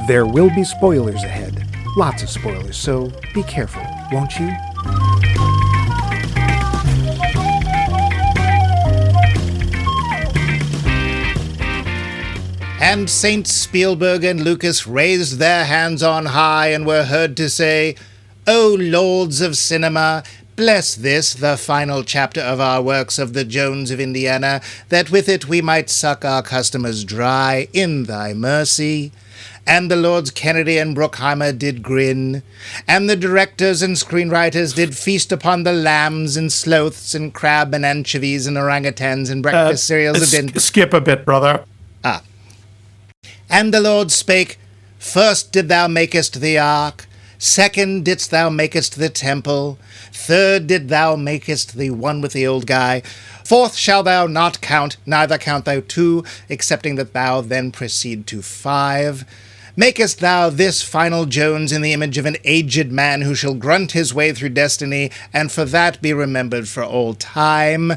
There will be spoilers ahead. Lots of spoilers, so be careful, won't you? And Saint Spielberg and Lucas raised their hands on high and were heard to say, "O lords of cinema, bless this, the final chapter of our works of the Jones of Indiana, that with it we might suck our customers dry in thy mercy." And the Lords Kennedy and Bruckheimer did grin, and the directors and screenwriters did feast upon the lambs and sloths and crab and anchovies and orangutans and breakfast cereals. Skip a bit, brother. And the Lord spake, "First did thou makest the ark, second didst thou makest the temple, third did thou makest the one with the old guy, fourth shall thou not count, neither count thou two, excepting that thou then proceed to 5. Makest thou this final Jones in the image of an aged man who shall grunt his way through destiny, and for that be remembered for all time.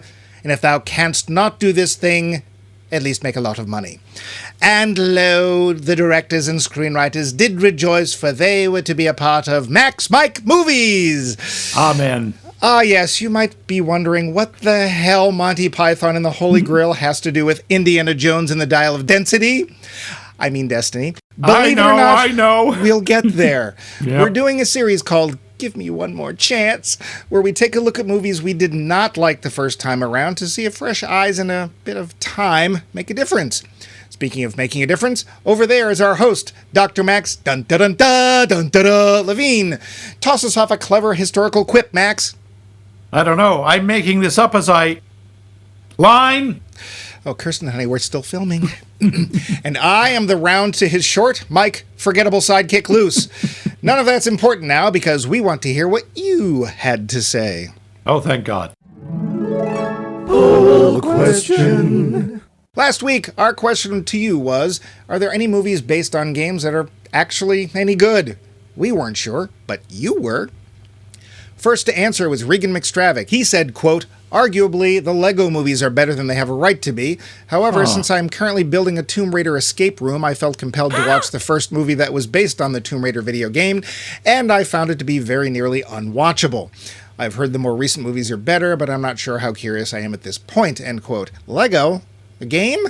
And if thou canst not do this thing, at least make a lot of money." And lo, the directors and screenwriters did rejoice, for they were to be a part of Max Mike Movies. Amen. Ah, yes, you might be wondering what the hell Monty Python and the Holy Grail has to do with Indiana Jones and the Dial of Density. I mean Destiny. Believe it or not, I know. We'll get there. Yep. We're doing a series called Give Me One More Chance, where we take a look at movies we did not like the first time around to see if fresh eyes and a bit of time make a difference. Speaking of making a difference, over there is our host, Dr. Max Levine. Toss us off a clever historical quip, Max. I don't know. I'm making this up as I... Line? Oh, Kirsten, honey, we're still filming. And I am the round to his short, Mike, forgettable sidekick loose. None of that's important now because we want to hear what you had to say. Oh, thank God. Poll question. Last week, our question to you was, are there any movies based on games that are actually any good? We weren't sure, but you were. First to answer was Regan McStravick. He said, quote, "Arguably, the Lego movies are better than they have a right to be. However, since I'm currently building a Tomb Raider escape room, I felt compelled to watch the first movie that was based on the Tomb Raider video game, and I found it to be very nearly unwatchable. I've heard the more recent movies are better, but I'm not sure how curious I am at this point," end quote. Lego? A game?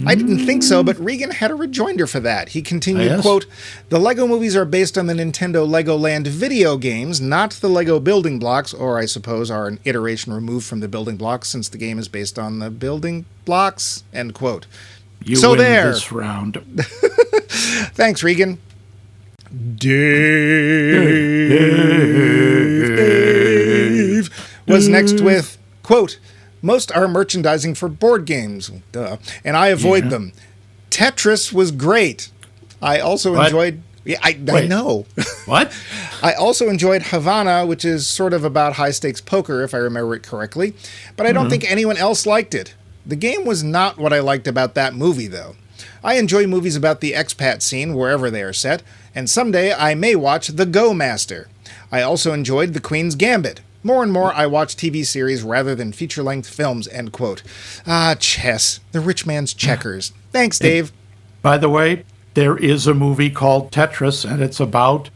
I didn't think so, but Regan had a rejoinder for that. He continued, quote, "The Lego movies are based on the Nintendo Legoland video games, not the Lego building blocks, or I suppose are an iteration removed from the building blocks since the game is based on the building blocks," end quote. You so win there. This round. Thanks, Regan. Dave was next with, quote, "Most are merchandising for board games, duh, and I avoid them. Tetris was great. I also enjoyed..." Yeah, I know. What? "I also enjoyed Havana, which is sort of about high-stakes poker, if I remember it correctly, but I don't think anyone else liked it. The game was not what I liked about that movie, though. I enjoy movies about the expat scene, wherever they are set, and someday I may watch The Go Master. I also enjoyed The Queen's Gambit. More and more, I watch TV series rather than feature-length films," end quote. Ah, chess. The rich man's checkers. Thanks, Dave. By the way, there is a movie called Tetris, and it's about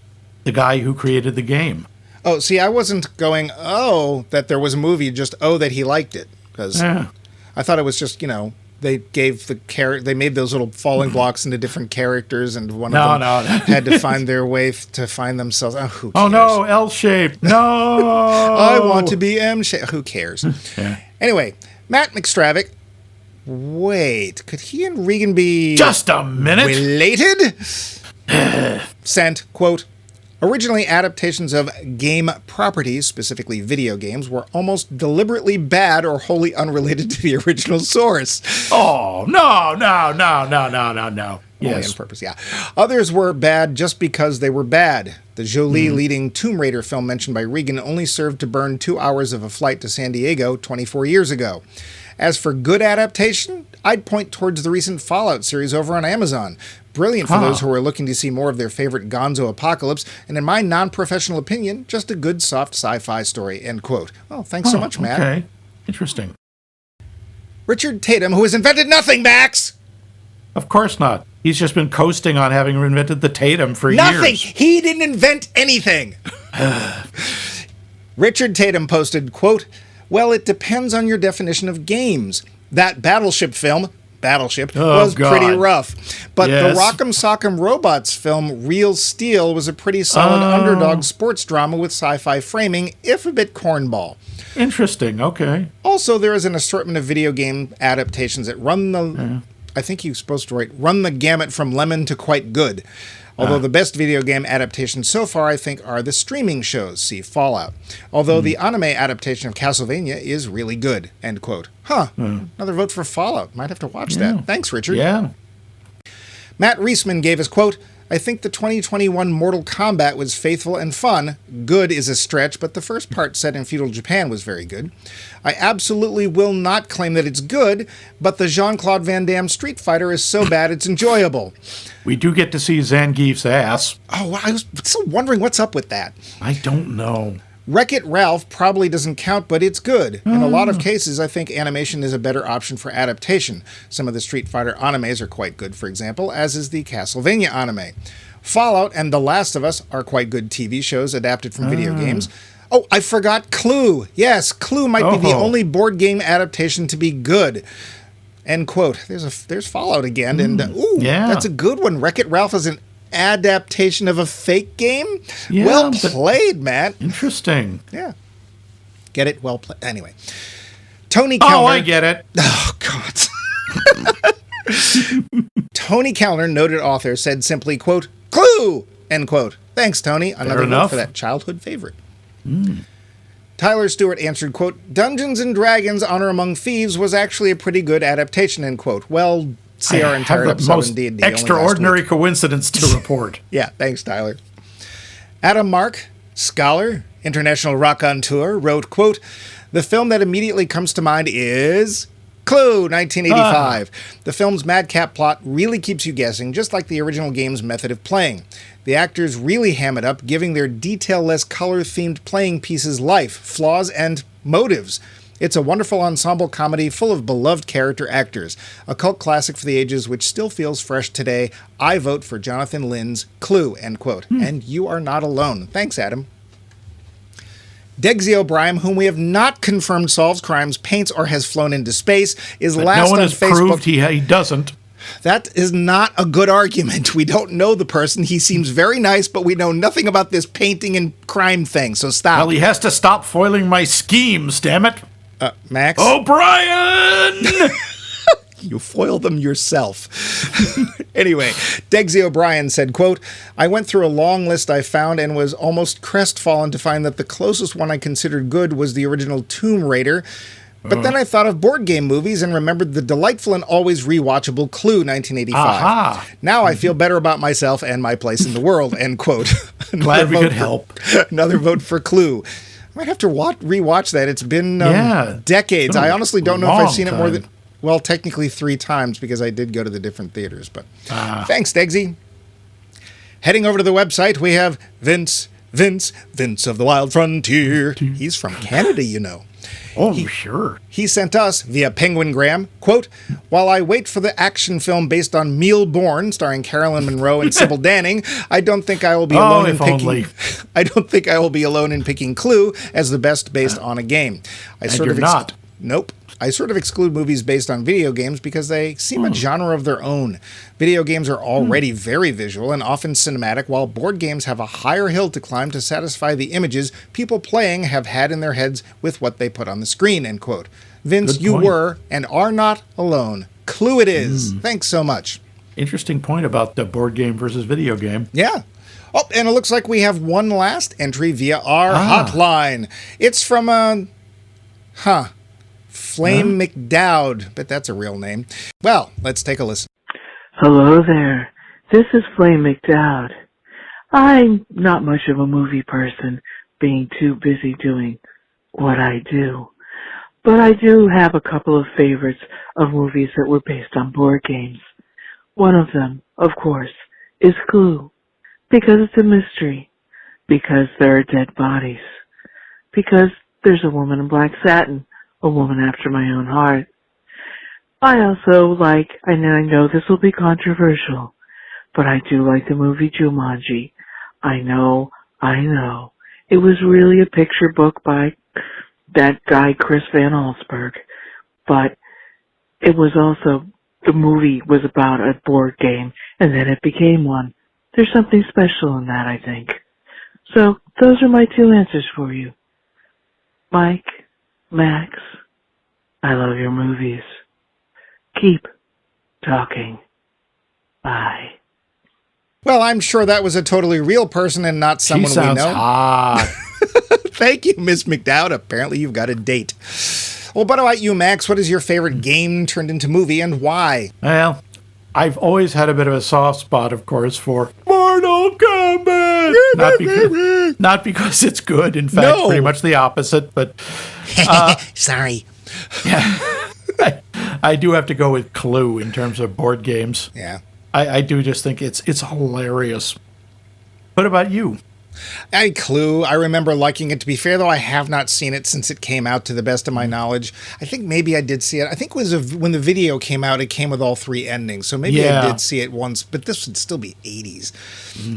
the guy who created the game. Oh, see, I wasn't going, that there was a movie, just, that he liked it. Because I thought it was just, they gave they made those little falling blocks into different characters, and one of them had to find their way to find themselves. Oh, who cares? Oh, no, L-shaped. No! I want to be M-shaped. Who cares? Yeah. Anyway, Matt McStravick. Wait, could he and Regan be... Just a minute. Related? Sent, quote, "Originally, adaptations of game properties, specifically video games, were almost deliberately bad or wholly unrelated to the original source." Oh, no. Yes. On purpose, yeah. Others were bad just because they were bad. The Jolie leading Tomb Raider film mentioned by Regan only served to burn 2 hours of a flight to San Diego 24 years ago. As for good adaptation, I'd point towards the recent Fallout series over on Amazon. Brilliant for those who are looking to see more of their favorite gonzo apocalypse, and in my non-professional opinion, just a good soft sci-fi story, end quote. Well, thanks so much, Matt. Okay, interesting. Richard Tatum, who has invented nothing, Max! Of course not. He's just been coasting on having invented the Tatum for Nothing! years. He didn't invent anything! Richard Tatum posted, quote, "Well, it depends on your definition of games. That Battleship film, was pretty rough. But the Rock'em Sock'em Robots film, Real Steel, was a pretty solid underdog sports drama with sci-fi framing, if a bit cornball. Interesting, okay. Also, there is an assortment of video game adaptations that run the... I think you're supposed to write, run the gamut from lemon to quite good. Although the best video game adaptations so far, I think, are the streaming shows, see Fallout. Although the anime adaptation of Castlevania is really good, end quote. Another vote for Fallout. Might have to watch that. Thanks, Richard. Yeah. Matt Reisman gave us, quote, "I think the 2021 Mortal Kombat was faithful and fun. Good is a stretch, but the first part set in feudal Japan was very good. I absolutely will not claim that it's good, but the Jean-Claude Van Damme Street Fighter is so bad it's enjoyable." We do get to see Zangief's ass. Oh, I was still wondering what's up with that. I don't know. Wreck-It Ralph probably doesn't count, but it's good. In a lot of cases, I think animation is a better option for adaptation. Some of the Street Fighter animes are quite good, for example, as is the Castlevania anime. Fallout and The Last of Us are quite good TV shows adapted from video games. Oh, I forgot Clue. Yes, Clue might be the only board game adaptation to be good. End quote. There's Fallout again, and that's a good one. Wreck-It Ralph is an adaptation of a fake game? Yeah, well played, Matt. Interesting. Yeah. Get it? Well played. Anyway. Tony Kellner. Oh, I get it. Oh, God. Tony Kellner, noted author, said simply, quote, "Clue!" End quote. Thanks, Tony. Another vote for that childhood favorite. Tyler Stewart answered, quote, "Dungeons and Dragons Honor Among Thieves was actually a pretty good adaptation," end quote. Well, see our entire episode in D&D. Extraordinary coincidence to report. Yeah, thanks, Tyler. Adam Mark, scholar, international raconteur, wrote, quote, "The film that immediately comes to mind is Clue, 1985. The film's madcap plot really keeps you guessing, just like the original game's method of playing. The actors really ham it up, giving their detail-less, color-themed playing pieces life, flaws, and motives. It's a wonderful ensemble comedy full of beloved character actors. A cult classic for the ages which still feels fresh today. I vote for Jonathan Lynn's Clue," end quote. And you are not alone. Thanks, Adam. Degsy O'Brien, whom we have not confirmed solves crimes, paints, or has flown into space, is But last no one on has Facebook. proved he doesn't. That is not a good argument. We don't know the person. He seems very nice, but we know nothing about this painting and crime thing, so stop. Well, he has to stop foiling my schemes, damn it. Max? O'Brien! You foiled them yourself. Anyway, Degsy O'Brien said, quote, "I went through a long list I found and was almost crestfallen to find that the closest one I considered good was the original Tomb Raider. But then I thought of board game movies and remembered the delightful and always rewatchable Clue, 1985. Aha. Now I feel better about myself and my place in the world," end quote. Glad we could help. Another vote for Clue. I might have to rewatch that. It's been decades. I honestly don't know if I've seen it more than... Well, technically 3 times because I did go to the different theaters, but thanks, Degsy. Heading over to the website, we have Vince of the Wild Frontier. He's from Canada, you know. Oh, sure. He sent us, via Penguingram, quote, "While I wait for the action film based on Meal Born, starring Carolyn Monroe and Sybil Danning, I don't think I will be alone in picking... I don't think I will be alone in picking Clue as the best based on a game. Nope. I sort of exclude movies based on video games because they seem a genre of their own. Video games are already very visual and often cinematic, while board games have a higher hill to climb to satisfy the images people playing have had in their heads with what they put on the screen," end quote. Vince, you were and are not alone. Clue it is. Thanks so much. Interesting point about the board game versus video game. Yeah. Oh, and it looks like we have one last entry via our hotline. It's from, Flame McDowd. Bet that's a real name. Well, let's take a listen. Hello there. This is Flame McDowd. I'm not much of a movie person, being too busy doing what I do. But I do have a couple of favorites of movies that were based on board games. One of them, of course, is Clue. Because it's a mystery. Because there are dead bodies. Because there's a woman in black satin. A woman after my own heart. I also like, and I know this will be controversial, but I do like the movie Jumanji. I know. It was really a picture book by that guy Chris Van Allsburg, but it was also, the movie was about a board game, and then it became one. There's something special in that, I think. So, those are my two answers for you. Mike, Max, I love your movies. Keep talking. Bye. Well, I'm sure that was a totally real person and not someone She sounds we know. hot. Thank you, Miss McDowd. Apparently you've got a date. Well, what about you, Max? What is your favorite game turned into movie and why? Well, I've always had a bit of a soft spot, of course, for Mortal Kombat. Not because it's good. In fact, No. pretty much the opposite. But Sorry. I do have to go with Clue in terms of board games. Yeah. I do just think it's hilarious. What about you? Clue. I remember liking it. To be fair, though, I have not seen it since it came out, to the best of my knowledge. I think maybe I did see it. I think it was when the video came out, it came with all three endings. So maybe I did see it once, but this would still be 80s.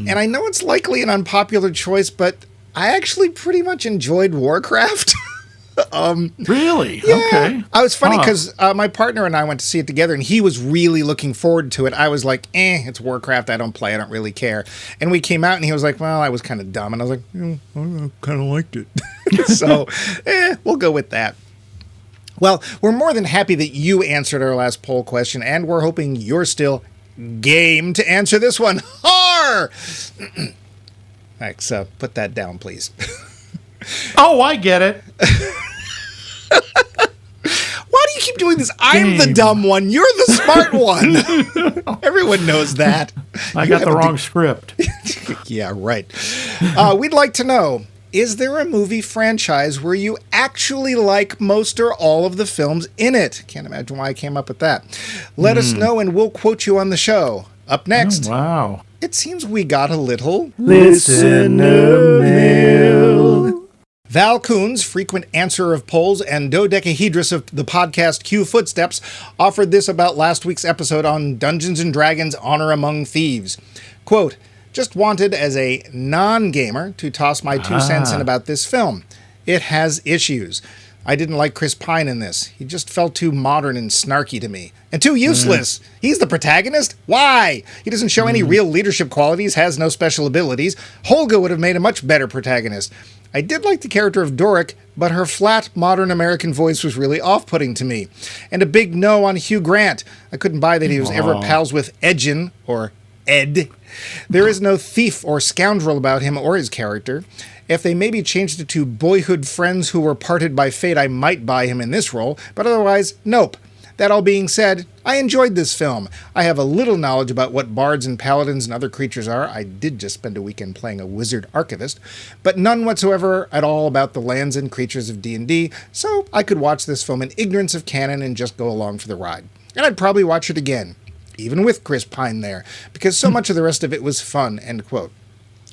And I know it's likely an unpopular choice, but I actually pretty much enjoyed Warcraft. Really? Yeah. Okay. I was funny because my partner and I went to see it together, and he was really looking forward to it. I was like, it's Warcraft. I don't play. I don't really care. And we came out, and he was like, well, I was kind of dumb. And I was like, I kind of liked it. So, we'll go with that. Well, we're more than happy that you answered our last poll question, and we're hoping you're still game to answer this one. Har! Max, put that down, please. Oh, I get it. Why do you keep doing this? I'm the Game. dumb one. You're the smart one. Everyone knows that. I got the wrong script. Yeah, right. We'd like to know, is there a movie franchise where you actually like most or all of the films in it? Can't imagine why I came up with that. Let us know and we'll quote you on the show. Up next, Oh, wow. it seems we got a little Listener mail. Val Coons, frequent answerer of polls and dodecahedrus of the podcast Q Footsteps, offered this about last week's episode on Dungeons & Dragons Honor Among Thieves. Quote, just wanted as a non-gamer to toss my 2 cents in about this film. It has issues. I didn't like Chris Pine in this. He just felt too modern and snarky to me. And too useless. He's the protagonist? Why? He doesn't show any real leadership qualities, has no special abilities. Holga would have made a much better protagonist. I did like the character of Doric, but her flat, modern American voice was really off-putting to me. And a big no on Hugh Grant. I couldn't buy that he was ever pals with Edgin, or Ed. There is no thief or scoundrel about him or his character. If they maybe changed it to boyhood friends who were parted by fate, I might buy him in this role, but otherwise, nope. That all being said, I enjoyed this film. I have a little knowledge about what bards and paladins and other creatures are. I did just spend a weekend playing a wizard archivist, but none whatsoever at all about the lands and creatures of D&D, so I could watch this film in ignorance of canon and just go along for the ride. And I'd probably watch it again, even with Chris Pine there, because so much of the rest of it was fun, end quote.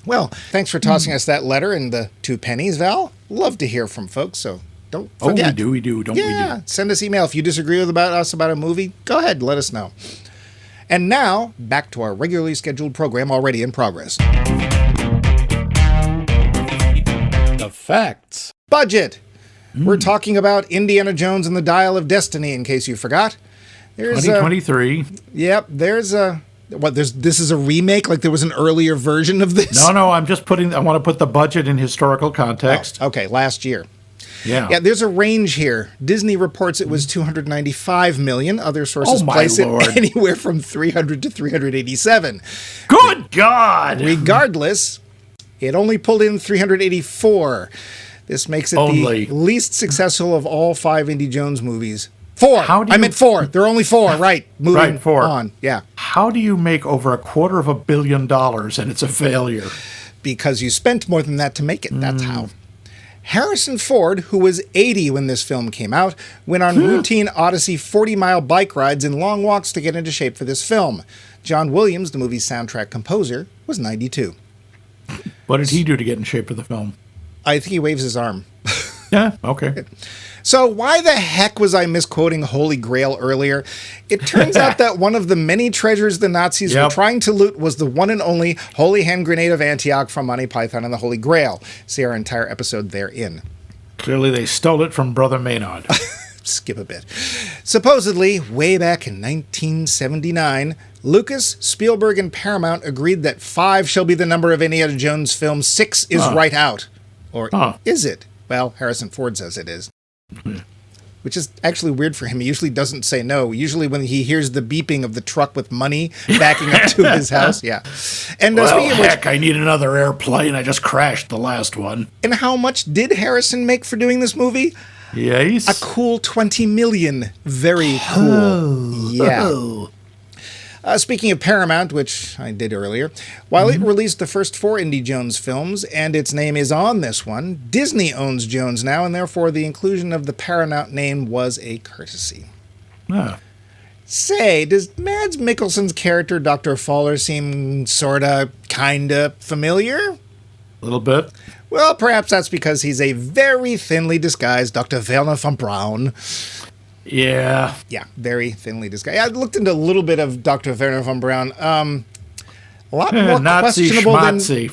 Well, thanks for tossing us that letter and the 2 pennies, Val. Love to hear from folks, so don't forget. We do, don't we? Send us email. If you disagree with us about a movie, go ahead, let us know. And now, back to our regularly scheduled program already in progress. The facts. Budget. We're talking about Indiana Jones and the Dial of Destiny, in case you forgot. There's 2023. this is a remake? Like there was an earlier version of this? No, I want to put the budget in historical context. Oh, okay, last year. Yeah, there's a range here. Disney reports it was $295 million. Other sources place it anywhere from $300 to $387. Good God! Regardless, it only pulled in $384. This makes it the least successful of all 5 Indy Jones movies. 4. I meant 4. There are only 4. Right. Moving 4. on. Yeah. How do you make over $250 million and it's a failure? Because you spent more than that to make it. That's how. Harrison Ford, who was 80 when this film came out, went on routine Odyssey 40-mile bike rides and long walks to get into shape for this film. John Williams, the movie's soundtrack composer, was 92. What did he do to get in shape for the film? I think he waves his arm. Yeah, okay. So why the heck was I misquoting Holy Grail earlier? It turns out that one of the many treasures the Nazis were trying to loot was the one and only Holy Hand Grenade of Antioch from Monty Python and the Holy Grail. See our entire episode therein. Clearly they stole it from Brother Maynard. Skip a bit. Supposedly, way back in 1979, Lucas, Spielberg, and Paramount agreed that 5 shall be the number of Indiana Jones films. 6 is right out. Or is it? Well, Harrison Ford says it is. Which is actually weird for him. He usually doesn't say no. Usually when he hears the beeping of the truck with money backing up to his house, yeah. And Well, heck, I need another airplane. I just crashed the last one. And how much did Harrison make for doing this movie? Yes. A cool $20 million. Very cool. Yeah. Speaking of Paramount, which I did earlier, while it released the first 4 Indy Jones films, and its name is on this one, Disney owns Jones now, and therefore the inclusion of the Paramount name was a courtesy. Say, does Mads Mikkelsen's character, Dr. Fowler, seem sorta, kinda familiar? A little bit. Well, perhaps that's because he's a very thinly disguised Dr. Werner von Braun. Yeah. Yeah, very thinly disguised. I looked into a little bit of Dr. Werner von Braun. A lot more Nazi questionable schmatzi.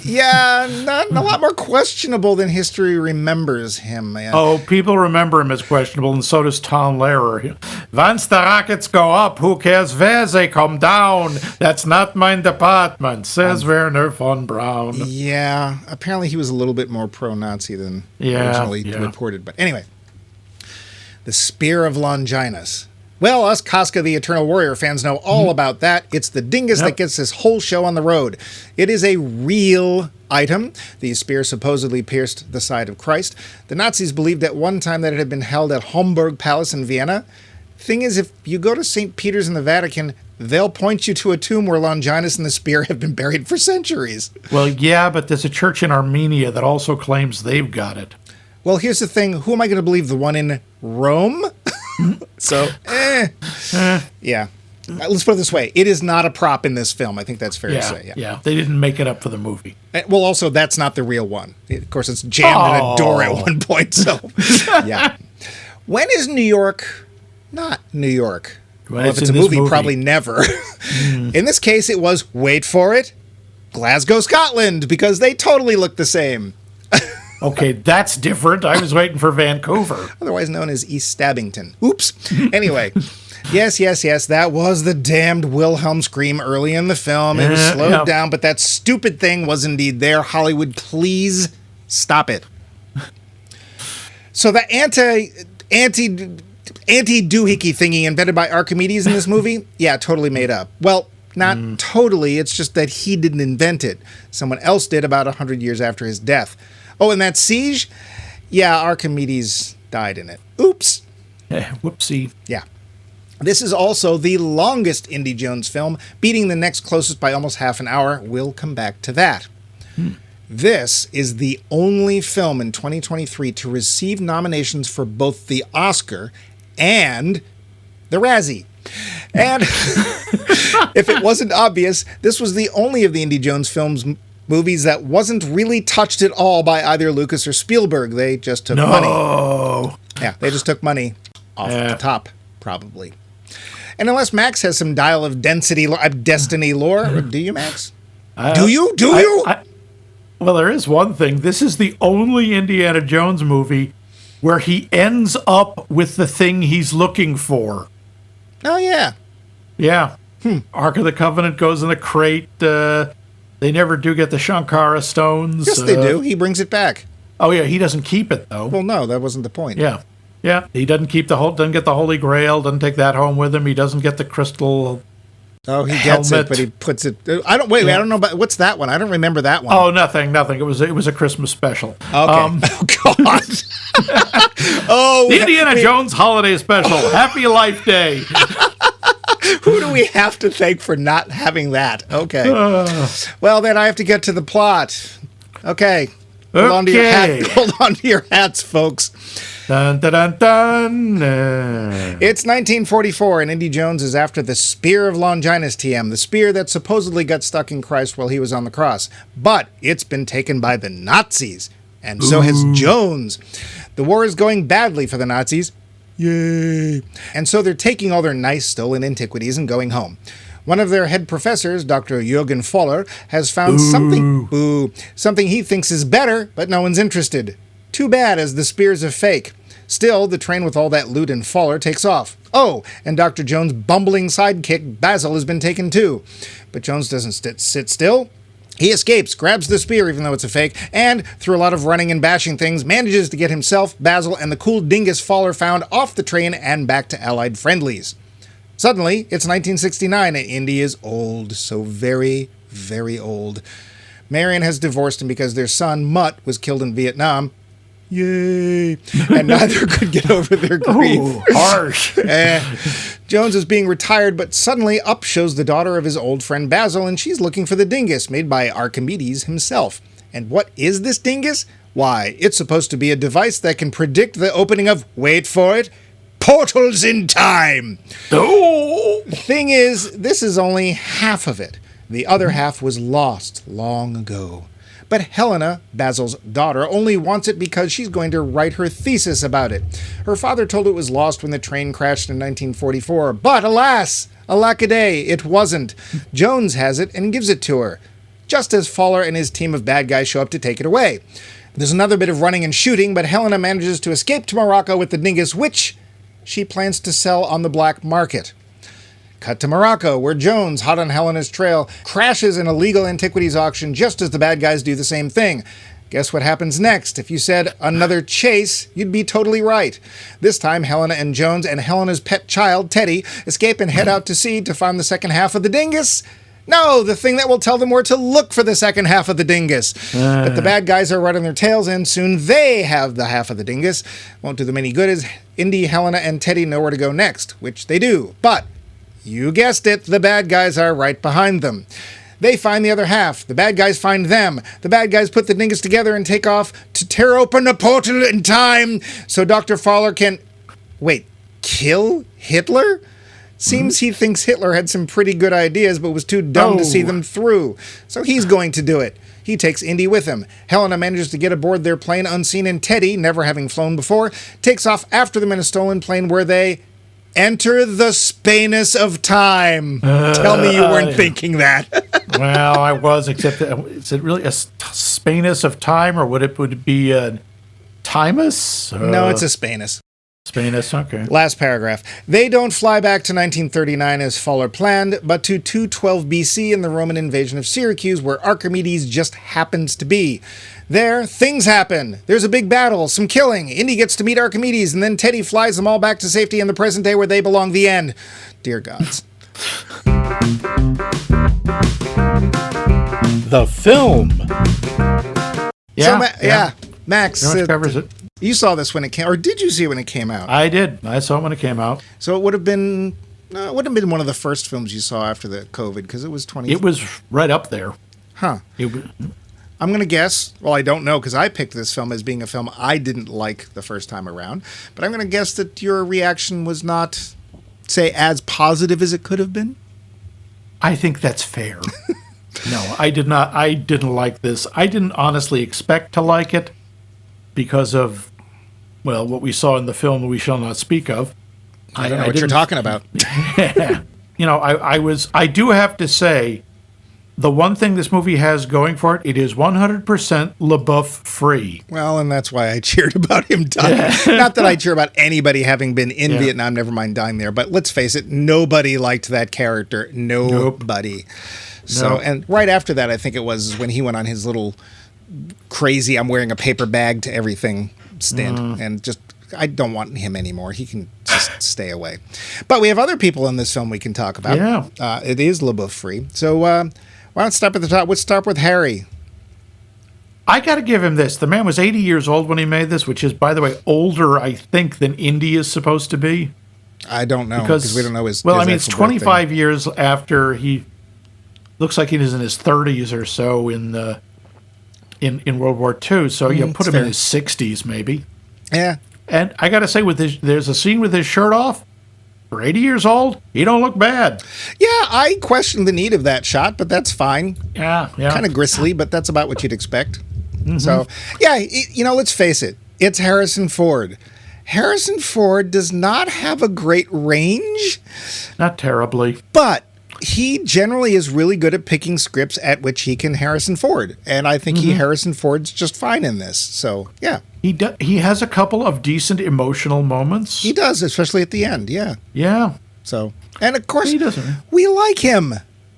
than a lot more questionable than history remembers him. Oh, people remember him as questionable, and so does Tom Lehrer. Once the rockets go up, who cares where they come down? That's not my department, says Werner von Braun. Yeah, apparently he was a little bit more pro-Nazi than originally reported. But anyway. The Spear of Longinus. Well, us Casca the Eternal Warrior fans know all about that. It's the dingus that gets this whole show on the road. It is a real item. The spear supposedly pierced the side of Christ. The Nazis believed at one time that it had been held at Homburg Palace in Vienna. Thing is, if you go to St. Peter's in the Vatican, they'll point you to a tomb where Longinus and the spear have been buried for centuries. Well, yeah, but there's a church in Armenia that also claims they've got it. Well, here's the thing. Who am I going to believe? The one in Rome? So, yeah. Let's put it this way. It is not a prop in this film. I think that's fair to say. Yeah. They didn't make it up for the movie. Well, also, that's not the real one. Of course, it's jammed in a door at one point. So, yeah. When is New York not New York? Well, if it's a movie, probably never. In this case, it was, wait for it, Glasgow, Scotland, because they totally look the same. Okay, that's different. I was waiting for Vancouver. Otherwise known as East Stabbington. Oops. Anyway, yes, that was the damned Wilhelm scream early in the film. It was slowed down, but that stupid thing was indeed there. Hollywood, please stop it. So the anti-doohickey thingy invented by Archimedes in this movie, yeah, totally made up. Well, not totally. It's just that he didn't invent it. Someone else did about 100 years after his death. Oh, and that siege? Yeah, Archimedes died in it. Oops. Whoopsie. Yeah. This is also the longest Indy Jones film, beating the next closest by almost half an hour. We'll come back to that. This is the only film in 2023 to receive nominations for both the Oscar and the Razzie. And if it wasn't obvious, this was the only of the Indy Jones movies that wasn't really touched at all by either Lucas or Spielberg. They just took money. Yeah, they just took money off the top, probably. And unless Max has some dial of destiny lore, do you, Max? Do you? Well, there is one thing. This is the only Indiana Jones movie where he ends up with the thing he's looking for. Oh, yeah. Yeah. Ark of the Covenant goes in a crate. They never do get the Sankara stones. Yes, they do. He brings it back. Oh, yeah. He doesn't keep it, though. Well, no, that wasn't the point. Yeah. Yeah. He doesn't get the Holy Grail, doesn't take that home with him. He doesn't get the crystal. Oh, he gets it, but he puts it. I don't know about what's that one. I don't remember that one. Oh, nothing. It was a Christmas special. Okay. Oh God. The Indiana Jones Holiday Special. Happy Life Day. Who do we have to thank for not having that? Okay. Well, then I have to get to the plot. Okay. Hold on to your hats, folks. Dun, dun, dun, dun. It's 1944, and Indy Jones is after the Spear of Longinus, TM, the spear that supposedly got stuck in Christ while he was on the cross. But it's been taken by the Nazis, and so has Jones. The war is going badly for the Nazis. Yay! And so they're taking all their nice stolen antiquities and going home. One of their head professors, Dr. Jürgen Voller, has found something he thinks is better, but no one's interested. Too bad, as the spear's a fake. Still, the train with all that loot in Voller takes off. Oh, and Dr. Jones' bumbling sidekick, Basil, has been taken too. But Jones doesn't sit still. He escapes, grabs the spear even though it's a fake, and, through a lot of running and bashing things, manages to get himself, Basil, and the cool dingus Voller found off the train and back to Allied friendlies. Suddenly, it's 1969 and Indy is old, so very, very old. Marion has divorced him because their son, Mutt, was killed in Vietnam. Yay! And neither could get over their grief. Oh, harsh. Jones is being retired, but suddenly up shows the daughter of his old friend Basil, and she's looking for the dingus made by Archimedes himself. And what is this dingus? Why, it's supposed to be a device that can predict the opening of, wait for it, portals in time. Oh! Thing is, this is only half of it. The other half was lost long ago. But Helena, Basil's daughter, only wants it because she's going to write her thesis about it. Her father told her it was lost when the train crashed in 1944, but alas, alackaday, it wasn't. Jones has it and gives it to her, just as Voller and his team of bad guys show up to take it away. There's another bit of running and shooting, but Helena manages to escape to Morocco with the dingus, which she plans to sell on the black market. Cut to Morocco, where Jones, hot on Helena's trail, crashes an illegal antiquities auction just as the bad guys do the same thing. Guess what happens next? If you said another chase, you'd be totally right. This time, Helena and Jones and Helena's pet child, Teddy, escape and head out to sea to find the second half of the dingus. No, the thing that will tell them where to look for the second half of the dingus. But the bad guys are right on their tails, and soon they have the half of the dingus. Won't do them any good as Indy, Helena, and Teddy know where to go next, which they do. But you guessed it, the bad guys are right behind them. They find the other half. The bad guys find them. The bad guys put the dingus together and take off to tear open a portal in time so Dr. Voller can... Wait, kill Hitler? Seems he thinks Hitler had some pretty good ideas but was too dumb to see them through. So he's going to do it. He takes Indy with him. Helena manages to get aboard their plane unseen, and Teddy, never having flown before, takes off after them in a stolen plane where they... enter the Spanus of time. Tell me you weren't thinking that. Well, I was, except that, is it really a Spanus of time, or would it be a Timus? No, it's a Spanus. Spanus, okay. Last paragraph. They don't fly back to 1939 as Voller planned, but to 212 BC in the Roman invasion of Syracuse, where Archimedes just happens to be. There, things happen. There's a big battle, some killing. Indy gets to meet Archimedes, and then Teddy flies them all back to safety in the present day where they belong. The end. Dear gods. The film. Yeah. Max, Pretty much covers it. you saw this when it came, or did you see it when it came out? I did. I saw it when it came out. So it would have been, it wouldn't have been one of the first films you saw after the COVID, because it was 20. It was right up there. Huh. I'm going to guess, well, I don't know, because I picked this film as being a film I didn't like the first time around, but I'm going to guess that your reaction was not, say, as positive as it could have been? I think that's fair. No, I did not. I didn't like this. I didn't honestly expect to like it because of, well, what we saw in the film we shall not speak of. I don't know what you're talking about. You know, I do have to say, the one thing this movie has going for it, it is 100% LaBeouf free. Well, and that's why I cheered about him dying. Not that I cheer about anybody having been in Vietnam, never mind dying there, but let's face it, nobody liked that character. Nobody. Nope. So, and right after that, I think it was when he went on his little crazy, I'm wearing a paper bag to everything stint, and just, I don't want him anymore. He can just stay away. But we have other people in this film we can talk about. Yeah. It is LaBeouf free. So, why don't we start at the top? Let's start with Harry. I got to give him this. The man was 80 years old when he made this, which is, by the way, older, I think, than Indy is supposed to be. I don't know, because we don't know his Well, his I mean, it's 25 years after he... Looks like he was in his 30s or so in World War II. So you put him in his 60s, maybe. Yeah. And I got to say, there's a scene with his shirt off. For 80 years old, he don't look bad. Yeah, I question the need of that shot, but that's fine. Yeah. Kind of gristly, but that's about what you'd expect. So, yeah, let's face it. It's Harrison Ford. Harrison Ford does not have a great range, Not terribly. but he generally is really good at picking scripts at which he can Harrison Ford. And I think Harrison Ford's just fine in this. So, yeah. He has a couple of decent emotional moments. He does, especially at the end. Yeah. Yeah. So, and of course, He doesn't. we like him.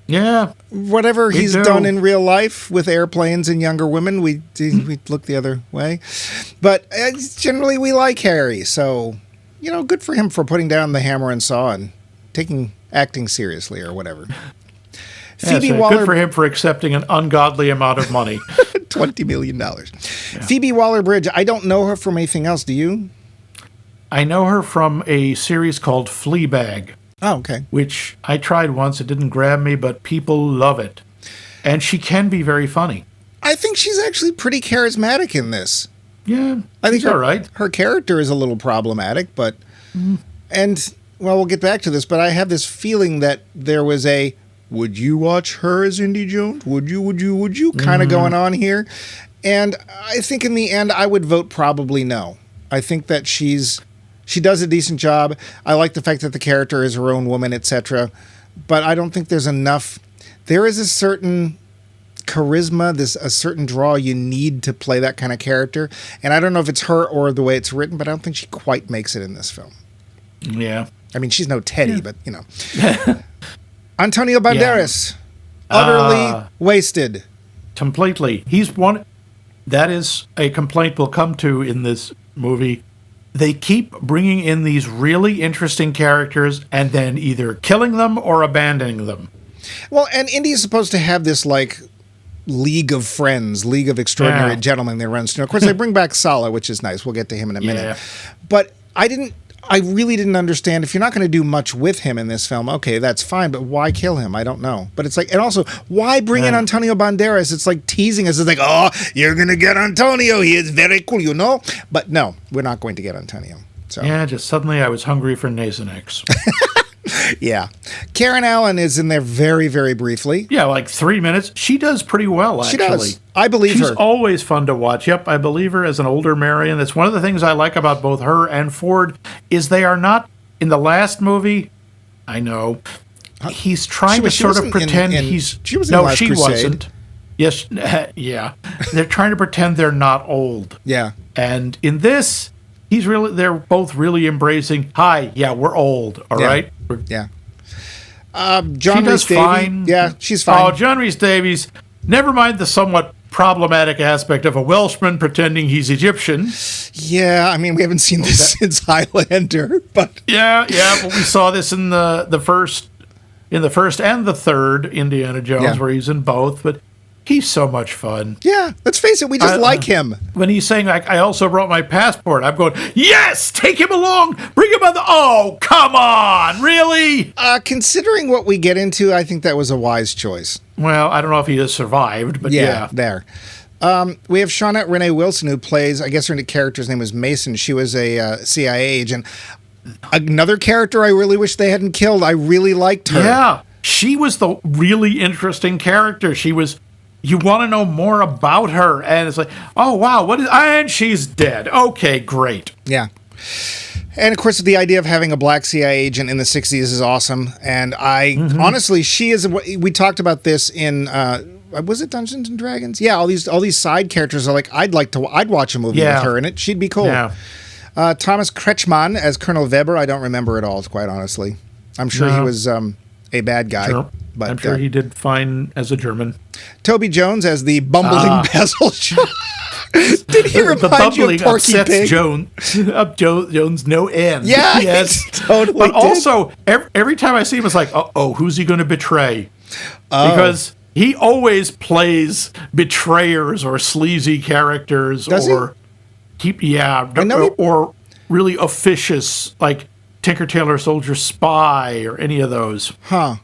Yeah. Whatever We he's do. done in real life with airplanes and younger women, we look the other way. But generally, we like Harry. So, good for him for putting down the hammer and saw and taking acting seriously or whatever. Phoebe so Waller, good for him for accepting an ungodly amount of money. $20 million. Phoebe Waller-Bridge, I don't know her from anything else. Do you? I know her from a series called Fleabag, Oh, okay. which I tried once. It didn't grab me, but people love it. And she can be very funny. I think she's actually pretty charismatic in this. Yeah, I think she's all right. her character is a little problematic, but and we'll get back to this, but I have this feeling that there was a would you watch her as Indy Jones? Would you kind of going on here? And I think in the end I would vote probably no. I think that she does a decent job. I like the fact that the character is her own woman, etc. But I don't think there's enough. There is a certain charisma, a certain draw you need to play that kind of character. And I don't know if it's her or the way it's written, but I don't think she quite makes it in this film. Yeah. I mean, she's no Teddy, but Antonio Banderas, utterly wasted. Completely. He's one. That is a complaint we'll come to in this movie. They keep bringing in these really interesting characters and then either killing them or abandoning them. Well, and Indy is supposed to have this, League of Friends, League of Extraordinary Yeah. Gentlemen that runs. Of course, they bring back Sala, which is nice. We'll get to him in a minute. Yeah. But I really didn't understand, if you're not going to do much with him in this film, okay, that's fine, but why kill him? I don't know. But it's and also, why bring in Antonio Banderas? It's like teasing us. It's like, oh, you're going to get Antonio. He is very cool, But no, we're not going to get Antonio. So Yeah, just suddenly I was hungry for Nasonex. yeah. Karen Allen is in there very, very briefly. Yeah, 3 minutes. She does pretty well, actually. She does. I believe She's her. always fun to watch. Yep, I believe her as an older Marion. That's one of the things I like about both her and Ford is they are not, in the last movie, I know, he's trying to she sort of wasn't pretend in- he's... she was in No, Last she Crusade. wasn't. Yes, yeah. They're trying to pretend they're not old. Yeah. And in this, they're both really embracing, hi, yeah, we're old, all Yeah. right? Yeah. She John does Rhys-Davies. fine. Yeah, she's fine. Oh, John Rhys-Davies. Never mind the somewhat problematic aspect of a Welshman pretending he's Egyptian. Yeah, I mean, we haven't seen this since Highlander, but Yeah, but we saw this in the first and the third Indiana Jones, Yeah. where he's in both. But he's so much fun. yeah, let's face it, we just like him. When he's saying, I also brought my passport, I'm going, yes, take him along, bring him on oh, come on, really? Considering what we get into, I think that was a wise choice. Well, I don't know if he has survived, but yeah. There. We have Shawnette Renee Wilson, who plays, I guess her character's name was Mason. She was a CIA agent. Another character I really wish they hadn't killed. I really liked her. Yeah, she was the really interesting character. She was, you want to know more about her, and it's like, oh, wow, and she's dead. Okay, great. Yeah. And of course, the idea of having a black CIA agent in the 60s is awesome. And honestly, she is, we talked about this in, was it Dungeons and Dragons? Yeah, all these side characters are I'd watch a movie with her in it. She'd be cool. Yeah. Thomas Kretschmann as Colonel Weber, I don't remember at all, quite honestly. I'm sure he was a bad guy. Sure. But I'm sure he did fine as a German. Toby Jones as the bumbling Basil Shaw. Did he The remind you bubbling of Porky upsets Pig? Jones no end. Yeah, yes, he totally But did. also, every time I see him, it's like, who's he going to betray? Because he always plays betrayers or sleazy characters, Does he? or really officious, like Tinker Tailor Soldier Spy or any of those. Huh.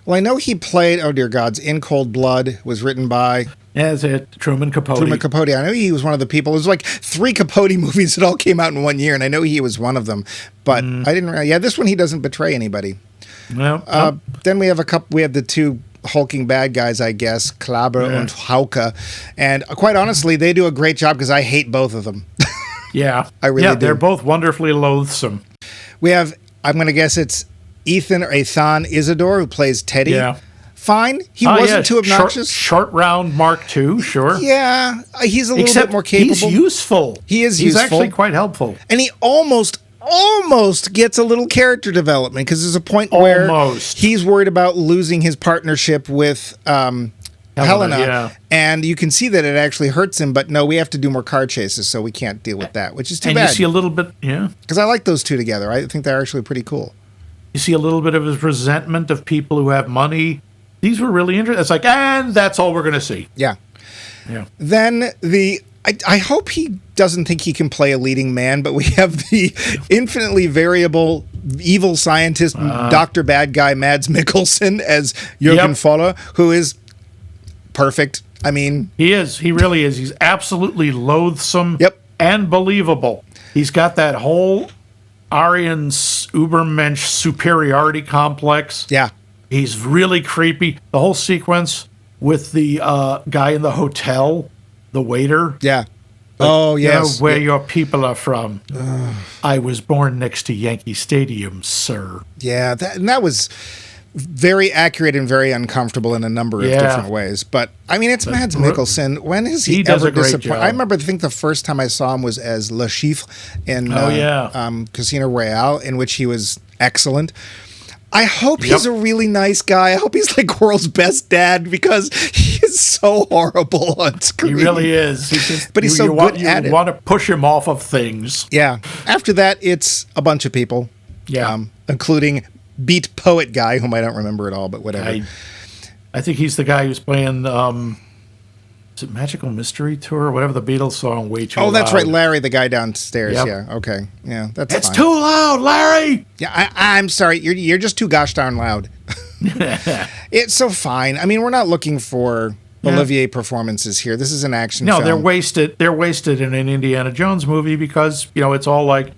Well, I know he played, oh dear gods, In Cold Blood was written by That's it, Truman Capote. Truman Capote. I know he was one of the people. It was 3 Capote movies that all came out in one year, and I know he was one of them. But I didn't realize. Yeah, this one he doesn't betray anybody. Well, Then we have we have the two hulking bad guys, I guess, Klaber and Hauke. And quite honestly, they do a great job because I hate both of them. Yeah. I really yeah, do. they're both wonderfully loathsome. We have, I'm going to guess it's Ethan Isidore, who plays Teddy. Yeah. Fine. He wasn't too obnoxious. Short round Mark II, sure. Yeah, he's a little Except bit more capable. he's useful. He's useful. useful. Actually quite helpful. And he almost gets a little character development, because there's a point where he's worried about losing his partnership with Helena, yeah. and you can see that it actually hurts him, but no, we have to do more car chases, so we can't deal with that, which is too and bad. You see a little bit, yeah. Because I like those two together. I think they're actually pretty cool. You see a little bit of his resentment of people who have money. These were really interesting. It's like, and that's all we're going to see. Yeah. Yeah. Then I hope he doesn't think he can play a leading man, but we have the infinitely variable evil scientist, Dr. Bad Guy Mads Mikkelsen as Jürgen Voller, who is perfect. I mean... He is. He really is. He's absolutely loathsome and believable. He's got that whole Aryan Ubermensch superiority complex. Yeah. He's really creepy. The whole sequence with the guy in the hotel, the waiter. Yeah. You know where your people are from. I was born next to Yankee Stadium, sir. Yeah, that was very accurate and very uncomfortable in a number of different ways. But, I mean, it's Mads Mikkelsen. When has he ever disappointed? I remember, I think the first time I saw him was as Le Chiffre in Casino Royale, in which he was excellent. I hope he's a really nice guy. I hope he's like world's best dad, because he is so horrible on screen. He really is. But he's so good at it. You want to push him off of things. Yeah. After that, it's a bunch of people. Yeah. Including Beat Poet guy, whom I don't remember at all, but whatever. I think he's the guy who's playing... is it Magical Mystery Tour or whatever the Beatles song? Way too loud. Oh, that's right, Larry, the guy downstairs. Yep. Yeah, okay, yeah, that's it's fine. too loud, Larry. Yeah, I'm sorry, you're just too gosh darn loud. It's so fine. I mean, we're not looking for Olivier performances here. This is an action film. No, they're wasted. They're wasted in an Indiana Jones movie because it's all like.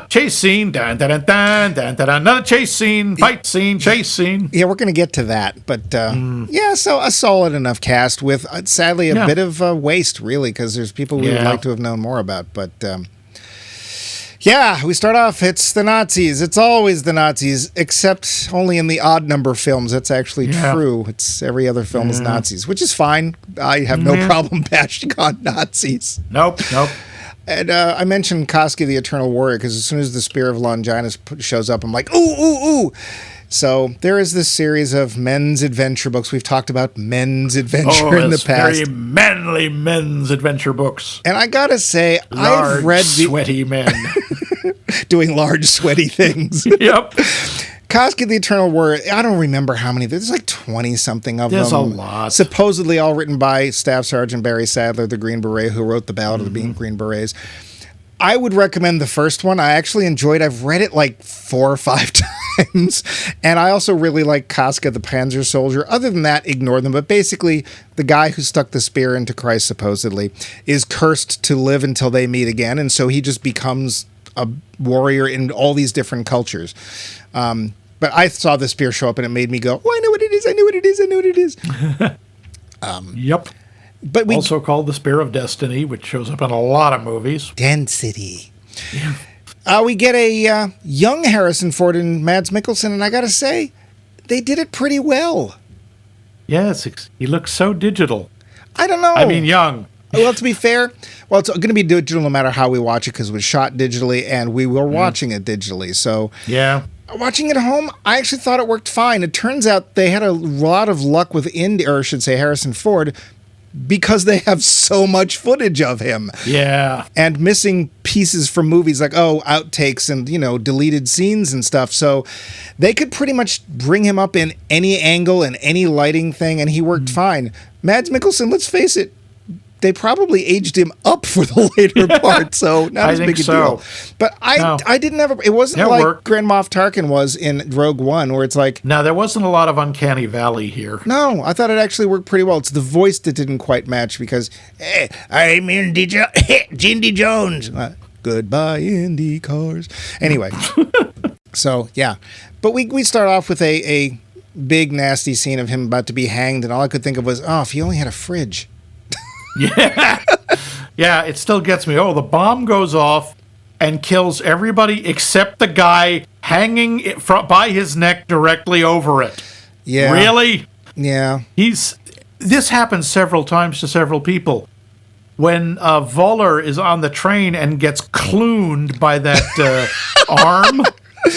Chase scene, dun, dun, dun, dun, dun, dun, another chase scene, fight scene, chase scene. Yeah, we're going to get to that. But, so a solid enough cast with, sadly, a bit of waste, really, because there's people we would like to have known more about. But, we start off, it's the Nazis. It's always the Nazis, except only in the odd number films. That's actually true. It's every other film is Nazis, which is fine. I have no problem bashing on Nazis. Nope. And I mentioned Koski the Eternal Warrior because as soon as the Spear of Longinus shows up, I'm like, ooh. So there is this series of men's adventure books. We've talked about men's adventure in the past. Very manly men's adventure books. And I got to say, I've read sweaty men. Doing large, sweaty things. Yep. Koski the Eternal Warrior, I don't remember how many. There's like 20-something of them. There's a lot. Supposedly all written by Staff Sergeant Barry Sadler, the Green Beret, who wrote the Ballad of the Green Berets. I would recommend the first one. I actually enjoyed it. I've read it like 4 or 5 times. And I also really like Koska the Panzer Soldier. Other than that, ignore them. But basically, the guy who stuck the spear into Christ, supposedly, is cursed to live until they meet again. And so he just becomes a warrior in all these different cultures. But I saw the spear show up and it made me go, oh, I know what it is. Yep. But also called the Spear of Destiny, which shows up in a lot of movies. Density. Yeah. We get a young Harrison Ford and Mads Mikkelsen, and I got to say, they did it pretty well. Yes, he looks so digital. I don't know. I mean, young. Well, to be fair, it's going to be digital no matter how we watch it because it was shot digitally and we were watching it digitally. So yeah. Watching it at home, I actually thought it worked fine. It turns out they had a lot of luck with Indy, or I should say Harrison Ford, because they have so much footage of him. Yeah. And missing pieces from movies like, outtakes and, deleted scenes and stuff. So they could pretty much bring him up in any angle and any lighting thing, and he worked fine. Mads Mikkelsen, let's face it, they probably aged him up for the later part, so not as big a deal. But I didn't ever. It wasn't like Grand Moff Tarkin was in Rogue One, where it's like. No, there wasn't a lot of Uncanny Valley here. No, I thought it actually worked pretty well. It's the voice that didn't quite match because, hey, I'm Indy Jones. Goodbye, Indy cars. Anyway, so yeah, but we start off with a big nasty scene of him about to be hanged, and all I could think of was, if he only had a fridge. Yeah. Yeah, it still gets me. Oh, the bomb goes off and kills everybody except the guy hanging by his neck directly over it. Yeah. Really? Yeah. This happens several times to several people. When Voller is on the train and gets cluned by that arm,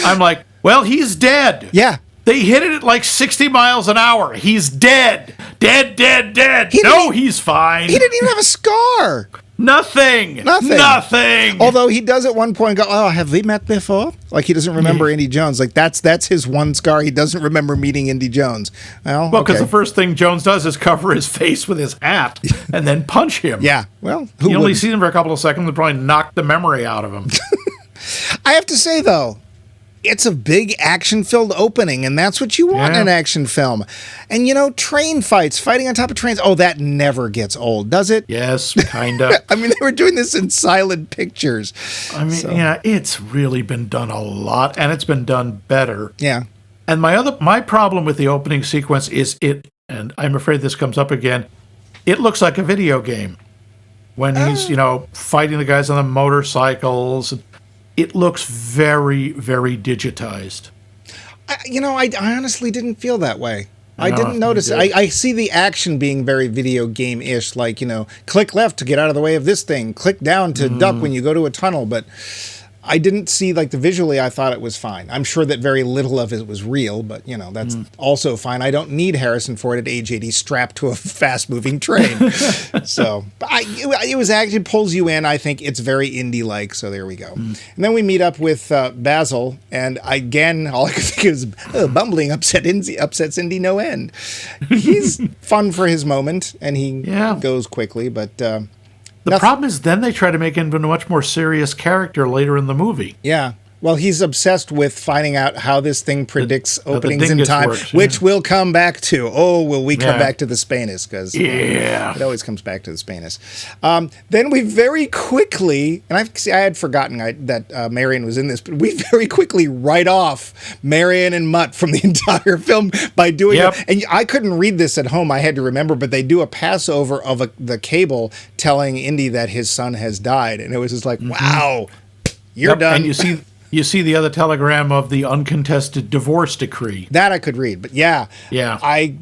I'm like, well, he's dead. Yeah. They hit it at like 60 miles an hour. He's dead. Dead. He's fine. He didn't even have a scar. Nothing. Although he does at one point go, oh, have we met before? Like he doesn't remember Indy Jones. Like that's his one scar. He doesn't remember meeting Indy Jones. Well, because okay. the first thing Jones does is cover his face with his hat and then punch him. Yeah. Well, you only see him for a couple of seconds and probably knock the memory out of him. I have to say, though, it's a big action-filled opening, and that's what you want in an action film. And, train fights, fighting on top of trains, that never gets old, does it? Yes, kind of. I mean, they were doing this in silent pictures. I mean, it's really been done a lot, and it's been done better. Yeah. And my problem with the opening sequence is and I'm afraid this comes up again, it looks like a video game. When he's, fighting the guys on the motorcycles. It looks very, very digitized. I honestly didn't feel that way. I didn't notice it. I see the action being very video game-ish, like, click left to get out of the way of this thing, click down to duck when you go to a tunnel, but I didn't see, like, visually, I thought it was fine. I'm sure that very little of it was real, but, that's also fine. I don't need Harrison Ford at age 80 strapped to a fast-moving train. So, it pulls you in. I think it's very Indy-like, so there we go. And then we meet up with Basil, and again, all I could think is, bumbling upsets Indy no end. He's fun for his moment, and he goes quickly, but... The problem is then they try to make him into a much more serious character later in the movie. Yeah. Well, he's obsessed with finding out how this thing predicts openings in time, which we'll come back to. Oh, will we come back to the Spanus? Because it always comes back to the Spanus. Then we very quickly, and I had forgotten that Marion was in this, but we very quickly write off Marion and Mutt from the entire film by doing it. And I couldn't read this at home. I had to remember, but they do a passover of the cable telling Indy that his son has died. And it was just like, wow, you're done. And you see the other telegram of the uncontested divorce decree. That I could read, but yeah. I